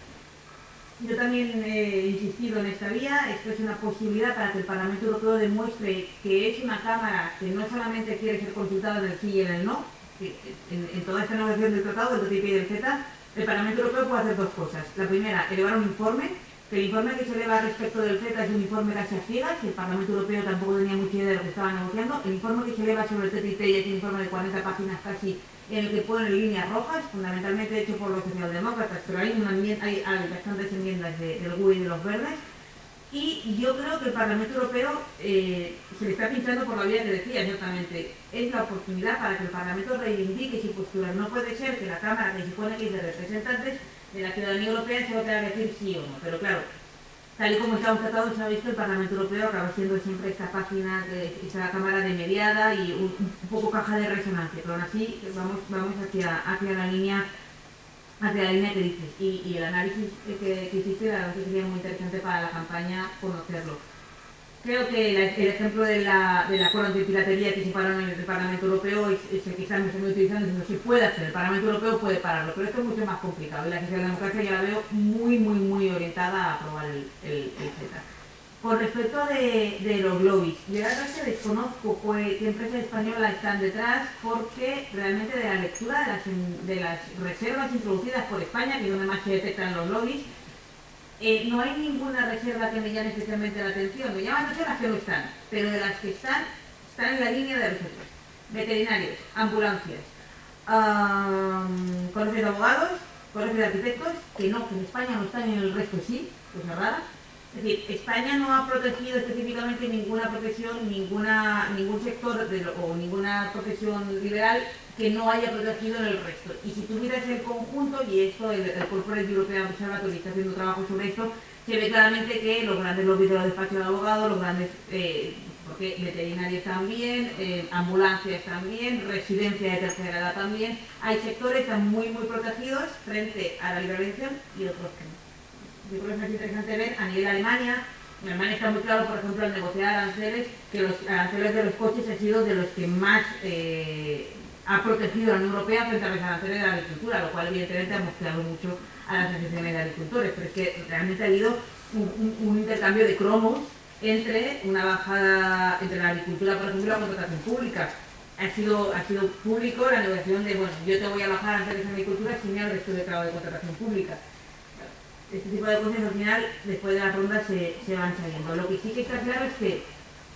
Yo también he insistido en esta vía. Esto es una posibilidad para que el Parlamento Europeo demuestre que es una Cámara que no solamente quiere ser consultada en el sí y en el no, En toda esta negociación del tratado, del TTIP y del CETA, el Parlamento Europeo puede hacer dos cosas. La primera, elevar un informe, que el informe que se eleva respecto del CETA es un informe casi a ciegas, y el Parlamento Europeo tampoco tenía mucha idea de lo que estaba negociando. El informe que se eleva sobre el TTIP es un informe de 40 páginas casi, en el que ponen líneas rojas, fundamentalmente hecho por los socialdemócratas, pero hay bastantes enmiendas del GUE y de los verdes. Y yo creo que el Parlamento Europeo se le está pinchando por la vía que decía exactamente. Es la oportunidad para que el Parlamento reivindique su postura. No puede ser que la Cámara, que se supone que es de representantes de la ciudadanía europea, solo tenga que decir sí o no. Pero claro, tal y como estamos tratados, se ha visto, el Parlamento Europeo acaba siendo siempre esta página, esta Cámara de mediada y un poco caja de resonancia. Pero aún así vamos hacia la línea que dices, y el análisis que hiciste, la verdad que sería muy interesante para la campaña conocerlo. Creo que el ejemplo del acuerdo antipiratería que se paró en el Parlamento Europeo es el que están utilizando, no se puede hacer, el Parlamento Europeo puede pararlo, pero esto es mucho más complicado y la socialdemocracia ya la veo muy orientada a aprobar el CETA. Con respecto de los lobbies, yo la verdad es que desconozco qué empresas españolas están detrás, porque realmente de la lectura de las reservas introducidas por España, que es donde más se detectan los lobbies, no hay ninguna reserva que me llame especialmente la atención. Me llaman la atención las que no están, pero de las que están en la línea de reservas. Veterinarios, ambulancias, colegios de abogados, colegios de arquitectos, que en España no están y en el resto sí, cosa rara. Es decir, España no ha protegido específicamente ninguna profesión, ningún sector o ninguna profesión liberal que no haya protegido en el resto. Y si tú miras el conjunto, y esto el Corporate European Observatory está haciendo trabajo sobre esto, se ve claramente que los grandes lobbies de los despachos de abogados, los grandes, porque veterinarios también, ambulancias también, residencia de tercera edad también, hay sectores que están muy protegidos frente a la liberalización y otros que no. Yo creo que es más interesante ver a nivel Alemania. En Alemania está muy claro, por ejemplo, al negociar aranceles, que los aranceles de los coches han sido de los que más ha protegido la Unión Europea frente a los aranceles de la agricultura, lo cual evidentemente ha mosqueado mucho a las asociaciones de agricultores, pero es que realmente ha habido un intercambio de cromos entre una bajada entre la agricultura, por ejemplo, y la contratación pública. Ha sido público la negociación de, bueno, yo te voy a bajar aranceles en agricultura sin el resto de trabajo de contratación pública. Este tipo de cosas al final, después de las rondas, se van saliendo. Lo que sí que está claro es que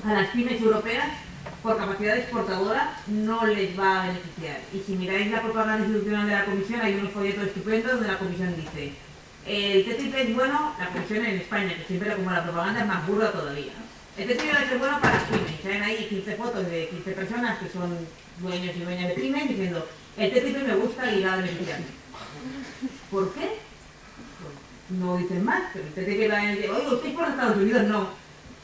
a las pymes europeas, por capacidad exportadora, no les va a beneficiar. Y si miráis la propaganda institucional de la Comisión, hay unos folletos estupendos donde la Comisión dice: el TTIP es bueno, la Comisión en España, que siempre como la propaganda es más burda todavía, ¿no? El TTIP va a ser bueno para las pymes. Salen ahí 15 fotos de 15 personas que son dueños y dueñas de pymes diciendo: el TTIP me gusta y va a beneficiar. ¿Por qué? No dicen más, pero el TTIP va a decir: oye, ¿usted es por Estados Unidos? No,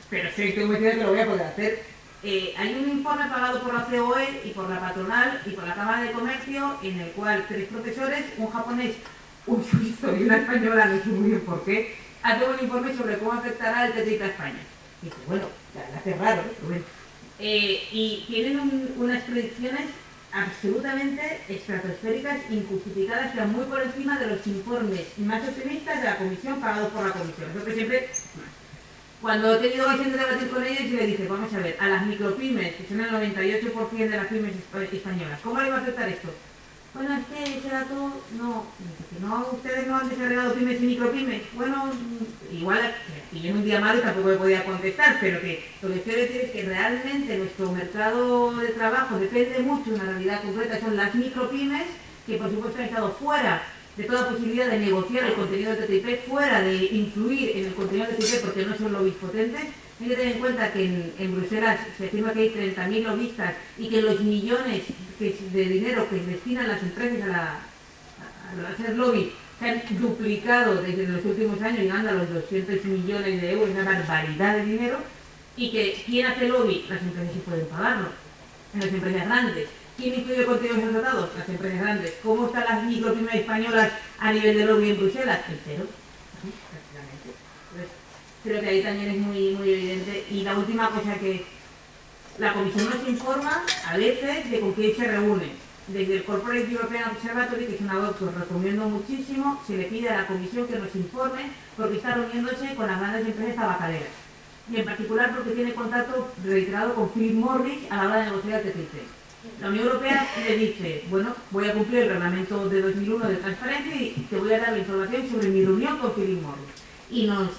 pero sí, estoy convencida que lo voy a poder hacer. Hay un informe pagado por la COE y por la patronal y por la Cámara de Comercio, en el cual 3 profesores, un japonés, un suizo y una española, no sé muy bien por qué, hacen un informe sobre cómo afectará el TTIP a España. Y dice, bueno, la verdad que es raro, pero bueno. Y tienen unas predicciones absolutamente estratosféricas, injustificadas, que van muy por encima de los informes más optimistas de la Comisión, pagados por la Comisión. Eso que siempre, cuando he tenido ocasión de debatir con ellos, y le dije, vamos a ver, a las micropymes, que son el 98% de las pymes españolas, ¿cómo le va a afectar esto? Bueno, es que ese dato no, ustedes no han desagregado pymes y micropymes. Bueno, igual, y en un día malo tampoco me podía contestar, pero que lo que quiero decir es que realmente nuestro mercado de trabajo depende mucho de una realidad concreta, son las micropymes, que por supuesto han estado fuera de toda posibilidad de negociar el contenido del TTIP, fuera de influir en el contenido del TTIP porque no son lobbies potentes. Hay que tener en cuenta que en Bruselas se estima que hay 30.000 lobistas y que los millones de dinero que destinan las empresas a hacer lobby se han duplicado desde los últimos años, llegando a los 200 millones de euros, una barbaridad de dinero, y que ¿quién hace lobby? Las empresas sí pueden pagarlo, en las empresas grandes. ¿Quién incluye contenidos en tratados? Las empresas grandes. ¿Cómo están las micropymes españolas a nivel de lobby en Bruselas? El cero, prácticamente. Entonces, creo que ahí también es muy evidente. Y la última cosa, que la Comisión nos informa a veces de con quién se reúne. Desde el Corporate European Observatory, que es una web que os recomiendo muchísimo, se le pide a la Comisión que nos informe porque está reuniéndose con las grandes empresas tabacaleras. Y en particular porque tiene contacto reiterado con Philip Morris a la hora de negociar el TTIP. La Unión Europea le dice, bueno, voy a cumplir el reglamento de 2001 de transparencia y te voy a dar la información sobre mi reunión con Philip Morris.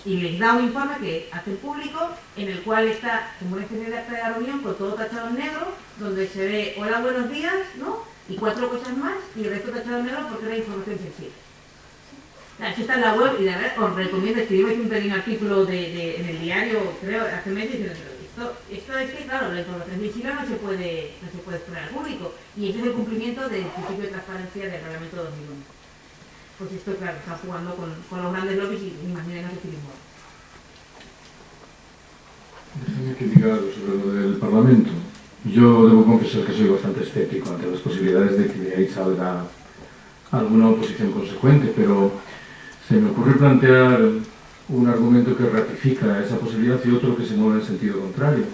Y les da un informe que hace público, en el cual está como una especie de acta de la reunión con todo tachado en negro, donde se ve hola, buenos días, ¿no? Y 4 cosas más, y el resto tachado en negro porque era información sensible. Eso está en la web y de verdad os recomiendo, escribimos un pequeño artículo en el diario, creo, hace meses, diciendo esto es que, claro, la información sensible no se puede exponer al público, y ese es el cumplimiento del principio de transparencia del reglamento 2001. Pues esto, claro, está jugando con los grandes lobbies y imaginen ese Philip Morris. Déjame que diga algo sobre lo del Parlamento. Yo debo confesar que soy bastante escéptico ante las posibilidades de que de ahí salga alguna oposición consecuente, pero se me ocurre plantear un argumento que ratifica esa posibilidad y otro que se mueve en sentido contrario.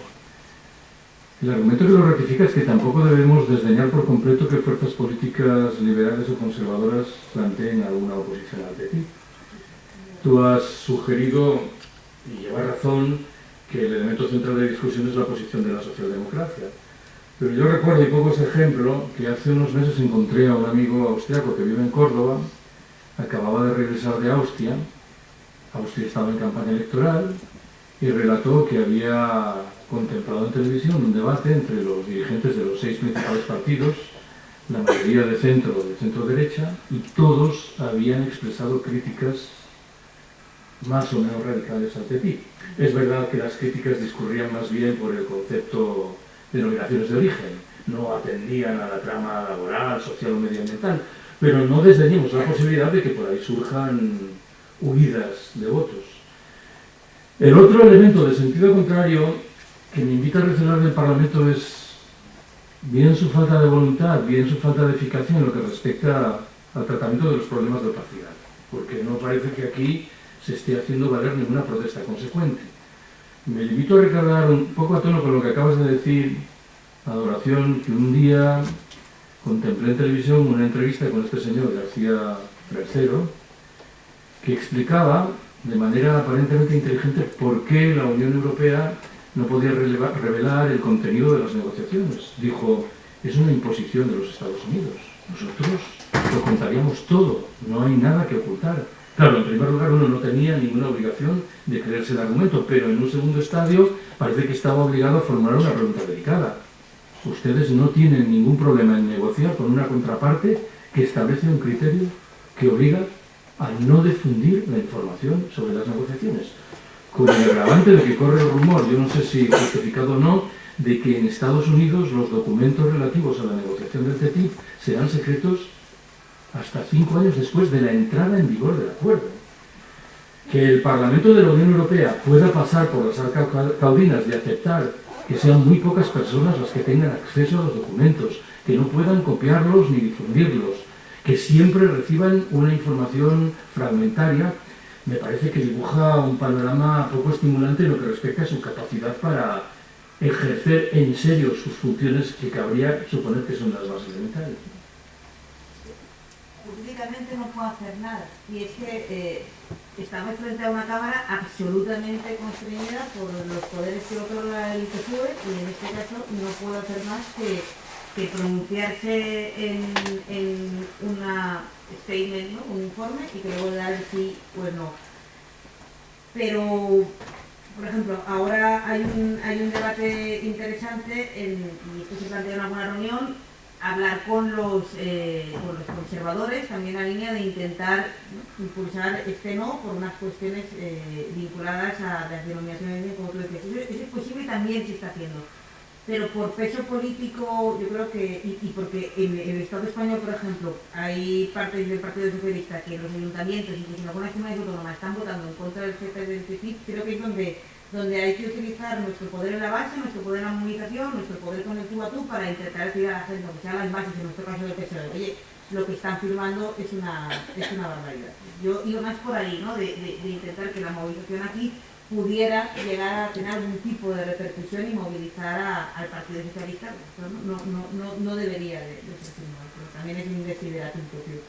El argumento que lo ratifica es que tampoco debemos desdeñar por completo que fuerzas políticas liberales o conservadoras planteen alguna oposición al TTIP. Tú has sugerido, y llevas razón, que el elemento central de discusión es la posición de la socialdemocracia. Pero yo recuerdo, y pongo ese ejemplo, que hace unos meses encontré a un amigo austriaco que vive en Córdoba, acababa de regresar de Austria estaba en campaña electoral, y relató que había contemplado en televisión un debate entre los dirigentes de los 6 principales partidos, la mayoría de centro-derecha, y todos habían expresado críticas más o menos radicales al TTIP. Es verdad que las críticas discurrían más bien por el concepto de denominaciones de origen, no atendían a la trama laboral, social o medioambiental, pero no desdeñemos la posibilidad de que por ahí surjan huidas de votos. El otro elemento de sentido contrario que me invita a recelar del Parlamento es bien su falta de voluntad, bien su falta de eficacia en lo que respecta al tratamiento de los problemas de opacidad, porque no parece que aquí se esté haciendo valer ninguna protesta consecuente. Me limito a recordar un poco a tono con lo que acabas de decir, Adoración, que un día contemplé en televisión una entrevista con este señor García III, que explicaba de manera aparentemente inteligente por qué la Unión Europea no podía revelar el contenido de las negociaciones. Dijo, es una imposición de los Estados Unidos. Nosotros lo contaríamos todo, no hay nada que ocultar. Claro, en primer lugar uno no tenía ninguna obligación de creerse el argumento, pero en un segundo estadio parece que estaba obligado a formular una pregunta delicada. Ustedes no tienen ningún problema en negociar con una contraparte que establece un criterio que obliga a no difundir la información sobre las negociaciones, con el agravante de que corre el rumor, yo no sé si justificado o no, de que en Estados Unidos los documentos relativos a la negociación del TTIP serán secretos hasta 5 años después de la entrada en vigor del acuerdo. Que el Parlamento de la Unión Europea pueda pasar por las arcas caudinas de aceptar que sean muy pocas personas las que tengan acceso a los documentos, que no puedan copiarlos ni difundirlos, que siempre reciban una información fragmentaria, me parece que dibuja un panorama poco estimulante en lo que respecta a su capacidad para ejercer en serio sus funciones que cabría suponer que son las más elementales. Jurídicamente no puedo hacer nada, y es que estamos frente a una Cámara absolutamente constreñida por los poderes que otorga el ITFUE, y en este caso no puedo hacer más que pronunciarse en una statement, ¿no? Un informe, y que luego dar el sí o el no. Pero, por ejemplo, ahora hay un debate interesante, y esto se plantea en alguna reunión, hablar con los conservadores, también en la línea de intentar, ¿no?, impulsar este no por unas cuestiones vinculadas a las denominaciones de origen, como tú decías. Eso es posible y también se está haciendo. Pero por peso político, yo creo que, y porque en el Estado español, por ejemplo, hay partes del Partido Socialista que en los ayuntamientos, incluso en algunas comunidades autónomas, están votando en contra del CETA y del TTIP, creo que es donde hay que utilizar nuestro poder en la base, nuestro poder en la comunicación, nuestro poder con el tú a tú para intentar decir a la gente, aunque sean las bases, en nuestro caso del PSOE, oye, lo que están firmando es una barbaridad. Yo iba más por ahí, ¿no?, de intentar que la movilización aquí pudiera llegar a tener algún tipo de repercusión y movilizar al Partido Socialista, pero no debería de ser firmado, pero también es un desideratum propio.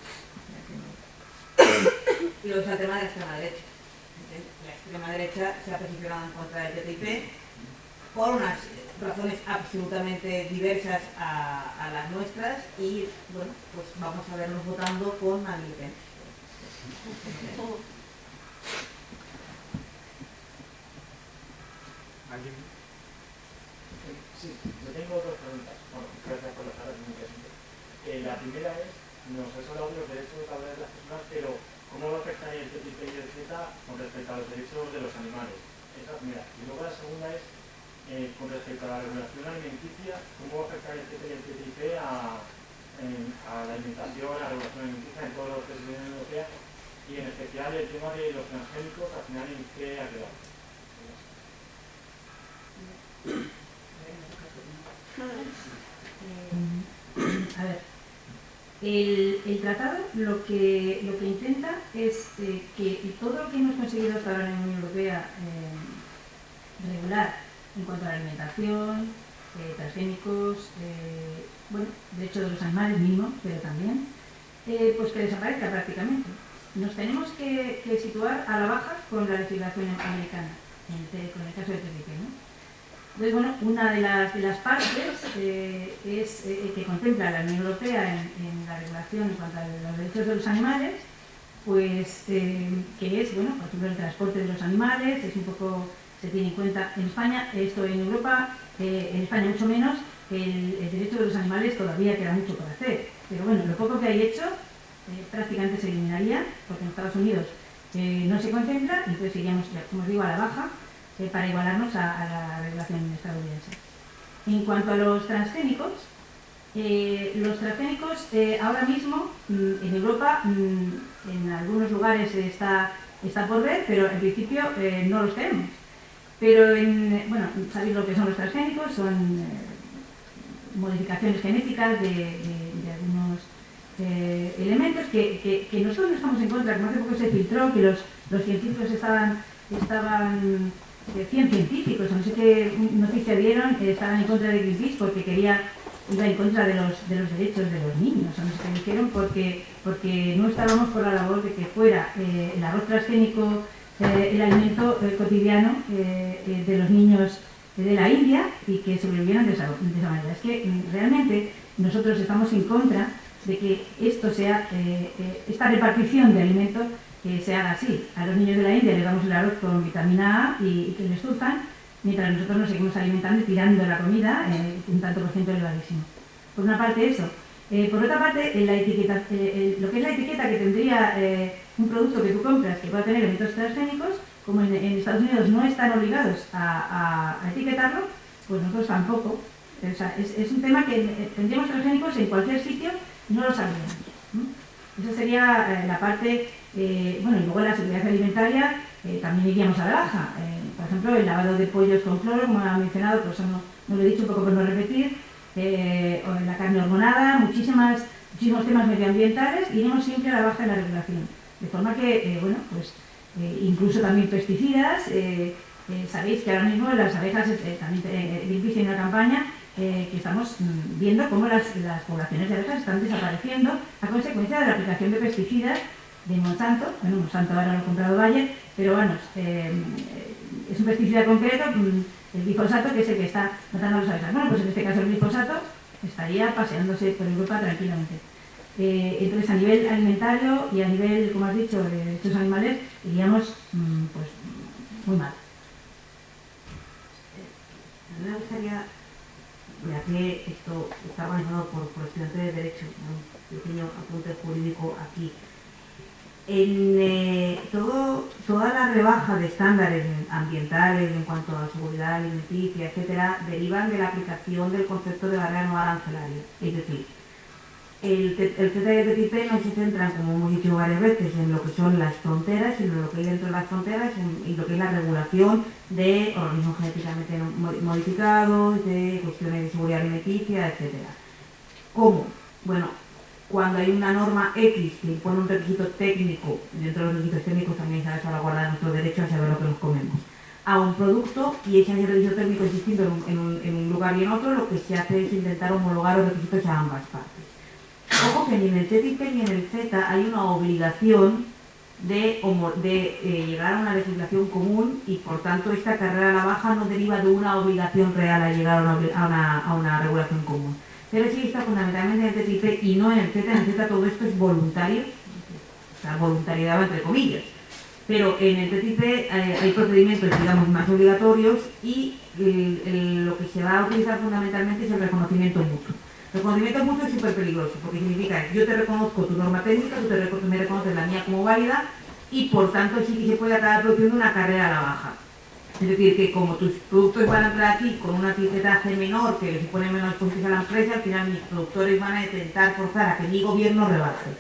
Y luego está el tema de la extrema derecha. La extrema derecha se ha posicionado en contra del TTIP, por unas razones absolutamente diversas a las nuestras y, bueno, pues vamos a vernos votando con Anne Le Pen. ¿Alguien? Sí, yo tengo dos preguntas. Bueno, gracias por las palabras muy interesantes. La primera es, nos has hablado de los derechos laborales de las personas, pero ¿cómo va a afectar el TTIP y el CETA con respecto a los derechos de los animales? Esa es la primera. Y luego la segunda es, con respecto a la regulación alimenticia, ¿cómo va a afectar el CETA y el TTIP a la alimentación, a la regulación alimenticia en todos los países de la Unión Europea? Y en especial el tema de los transgénicos, al final, ¿en qué ha quedado? A ver, el tratado lo que intenta es que todo lo que hemos conseguido hasta ahora en la Unión Europea regular en cuanto a la alimentación, transgénicos, bueno, derechos de los animales mismos, pero también, pues que desaparezca prácticamente. Nos tenemos que situar a la baja con la legislación americana, con el caso de TTIP, ¿no? Entonces, bueno, una de las partes es que contempla la Unión Europea en la regulación en cuanto a los derechos de los animales, pues que es, bueno, por ejemplo, el transporte de los animales, es un poco, se tiene en cuenta en España, esto en Europa, en España mucho menos, el derecho de los animales todavía queda mucho por hacer, pero bueno, lo poco que hay hecho prácticamente se eliminaría, porque en Estados Unidos no se contempla, y entonces iríamos, como os digo, a la baja, para igualarnos a la regulación estadounidense. En cuanto a los transgénicos ahora mismo en Europa, en algunos lugares está por ver, pero en principio no los tenemos. Pero, bueno, sabéis lo que son los transgénicos, son modificaciones genéticas de algunos elementos que nosotros no estamos en contra, como hace poco se filtró que los científicos estaban 100 científicos, no sé qué noticia dieron, estaban en contra de Greenpeace porque iba en contra de los derechos de los niños, o no sé qué dijeron, porque no estábamos por la labor de que fuera el arroz transgénico el alimento cotidiano de los niños de la India y que sobrevivieran de esa manera. Es que realmente nosotros estamos en contra de que esto sea, esta repartición de alimentos que se haga así. A los niños de la India les damos el arroz con vitamina A y que les zurcan, mientras nosotros nos seguimos alimentando y tirando la comida un tanto por ciento elevadísimo. Por una parte eso. Por otra parte, la etiqueta, lo que es la etiqueta que tendría un producto que tú compras que pueda tener elementos transgénicos, como en Estados Unidos no están obligados a etiquetarlo, pues nosotros tampoco. O sea, es un tema que tendríamos transgénicos en cualquier sitio y no lo sabríamos. Esa sería la parte, bueno, y luego la seguridad alimentaria también iríamos a la baja. Por ejemplo, el lavado de pollos con cloro, como ha mencionado, por eso no lo he dicho, un poco por no repetir, o la carne hormonada, muchísimos temas medioambientales, iremos siempre a la baja de la regulación. De forma que, bueno, pues incluso también pesticidas, sabéis que ahora mismo las abejas, también Greenpeace tiene una campaña que estamos viendo cómo las poblaciones de abejas están desapareciendo a consecuencia de la aplicación de pesticidas de Monsanto. Bueno, Monsanto ahora lo ha comprado Bayer, pero bueno, es un pesticida concreto, el glifosato, que es el que está matando a las abejas. Bueno, pues en este caso el glifosato estaría paseándose por Europa tranquilamente. Entonces, a nivel alimentario y a nivel, como has dicho, de derechos animales, iríamos pues muy mal. Me gustaría, ya que esto está organizado por estudiantes de Derecho, un pequeño apunte jurídico aquí. Toda la rebaja de estándares ambientales en cuanto a seguridad alimenticia, etcétera, derivan de la aplicación del concepto de barrera no arancelaria. Es decir, el CETA y el TTIP no se centran, como hemos dicho varias veces, en lo que son las fronteras, sino en lo que hay dentro de las fronteras y lo que es la regulación de organismos genéticamente modificados, de cuestiones de seguridad alimenticia, etcétera. ¿Cómo? Bueno, cuando hay una norma X que impone un requisito técnico, dentro de los requisitos técnicos también se ha salvaguardado nuestro derecho a saber lo que nos comemos, a un producto, y ese requisito técnico es distinto en un lugar y en otro, lo que se hace es intentar homologar los requisitos a ambas partes. Ojo que ni en el TTIP ni en el CETA hay una obligación de llegar a una legislación común y por tanto esta carrera a la baja no deriva de una obligación real a llegar a una regulación común. Pero sí está fundamentalmente en el TTIP y no en el CETA. En el CETA todo esto es voluntario, o sea, voluntariedad entre comillas. Pero en el TTIP hay procedimientos, digamos, más obligatorios y lo que se va a utilizar fundamentalmente es el reconocimiento mutuo. El reconocimiento mutuo es súper peligroso porque significa yo te reconozco tu norma técnica, tú me reconoces la mía como válida y por tanto sí que se puede acabar produciendo una carrera a la baja. Es decir, que como tus productos van a entrar aquí con una etiquetaje menor que le supone menos costes a la empresa, al final mis productores van a intentar forzar a que mi gobierno rebaje.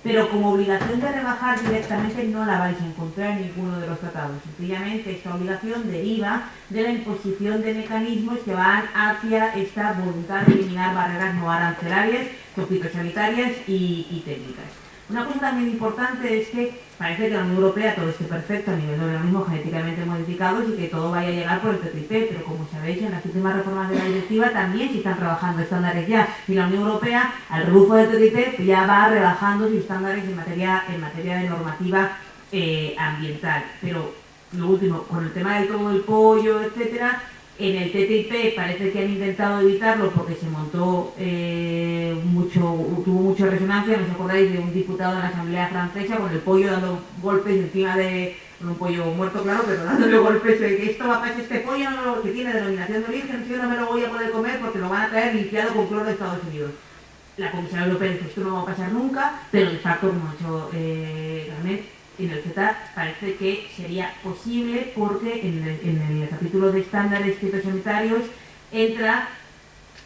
Pero como obligación de rebajar directamente no la vais a encontrar en ninguno de los tratados. Sencillamente esta obligación deriva de la imposición de mecanismos que van hacia esta voluntad de eliminar barreras no arancelarias, fitosanitarias y técnicas. Una cosa también importante es que parece que la Unión Europea todo esté perfecto a nivel de organismos genéticamente modificados y que todo vaya a llegar por el TTIP, pero como sabéis en las últimas reformas de la directiva también se están trabajando estándares ya y la Unión Europea al rebufo del TTIP ya va rebajando sus estándares en materia de normativa ambiental. Pero lo último, con el tema del todo el pollo, etcétera, en el TTIP parece que han intentado evitarlo porque se montó tuvo mucha resonancia. ¿No os acordáis de un diputado de la Asamblea Francesa con el pollo dando golpes encima de un pollo muerto, claro, pero dándole golpes de que esto va a pasar, este pollo que tiene denominación de origen, yo no me lo voy a poder comer porque lo van a traer limpiado con cloro de Estados Unidos? La Comisión Europea dice esto no va a pasar nunca, pero de facto, como ha hecho realmente en el CETA parece que sería posible porque en el capítulo de estándares fitosanitarios entra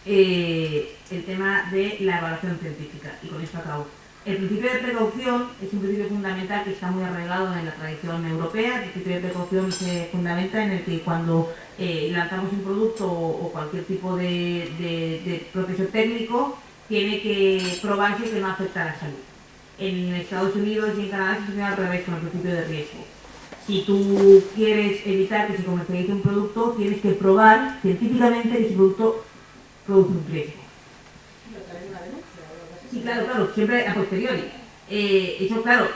el tema de la evaluación científica. Y con esto acabo. El principio de precaución es un principio fundamental que está muy arraigado en la tradición europea. El principio de precaución se fundamenta en el que cuando lanzamos un producto o cualquier tipo de proceso técnico tiene que probarse que no afecta a la salud. En Estados Unidos y en Canadá se funciona al revés con el principio de riesgo. Si tú quieres evitar que se comercialice un producto, tienes que probar científicamente que ese producto produce un riesgo. Sí, claro, siempre a posteriori. Eso, claro,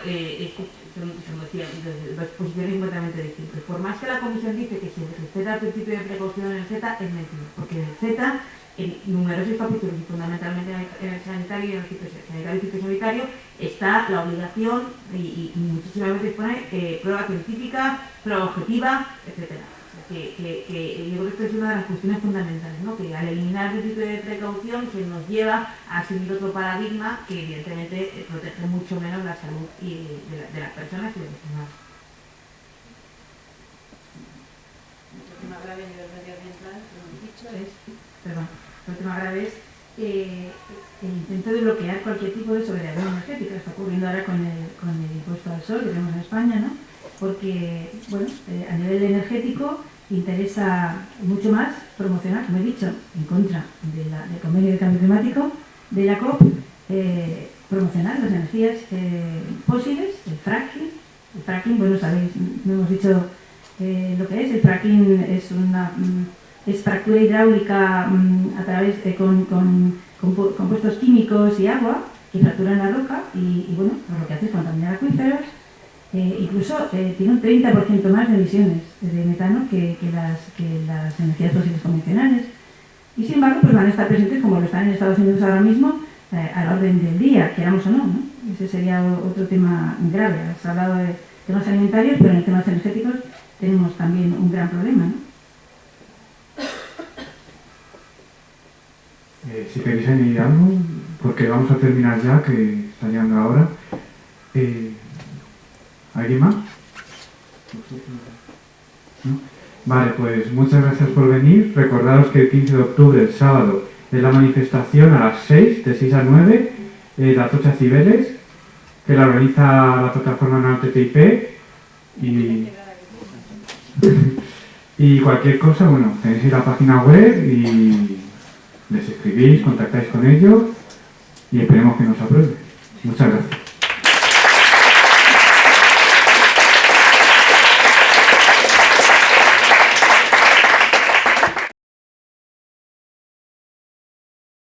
son dos posiciones completamente distintas. Por más que la Comisión dice que se respeta el principio de precaución en el CETA, es mentira, porque en el CETA, en numerosos capítulos y fundamentalmente en el sanitario y en el fitosanitario, está la obligación y muchísimas veces pone prueba científica, prueba objetiva, etc. Que yo creo que esto es una de las cuestiones fundamentales, ¿no? Que al eliminar el principio de precaución se nos lleva a asumir otro paradigma que evidentemente protege mucho menos la salud de las personas y de los humanos. El tema grave a nivel medioambiental, como he dicho, el tema grave es el intento de bloquear cualquier tipo de soberanía energética. Está ocurriendo ahora con el impuesto al sol que tenemos en España, ¿no? Porque, bueno, a nivel energético interesa mucho más promocionar, como he dicho, en contra del convenio de cambio climático, de la COP, promocionar las energías fósiles, el fracking. El fracking, bueno, sabéis, no hemos dicho lo que es. El fracking es fractura hidráulica a través con compuestos químicos y agua que fracturan la roca y bueno, pues lo que hace es contaminar acuíferos. Incluso tiene un 30% más de emisiones de metano que las energías fósiles convencionales. Y sin embargo, pues van a estar presentes, como lo están en Estados Unidos ahora mismo, a la orden del día, queramos o no, ¿no? Ese sería otro tema grave. Has hablado de temas alimentarios, pero en temas energéticos tenemos también un gran problema, ¿no? Si queréis añadir algo, porque vamos a terminar ya, que está llegando ahora. ¿Alguien más? ¿No? Vale, pues muchas gracias por venir. Recordaros que el 15 de octubre, el sábado, es la manifestación a las 6, de 6 a 9, de Atocha Cibeles, que la organiza la plataforma NanoTTIP. Y cualquier cosa, bueno, tenéis la página web y les escribís, contactáis con ellos y esperemos que nos aprueben. Muchas gracias.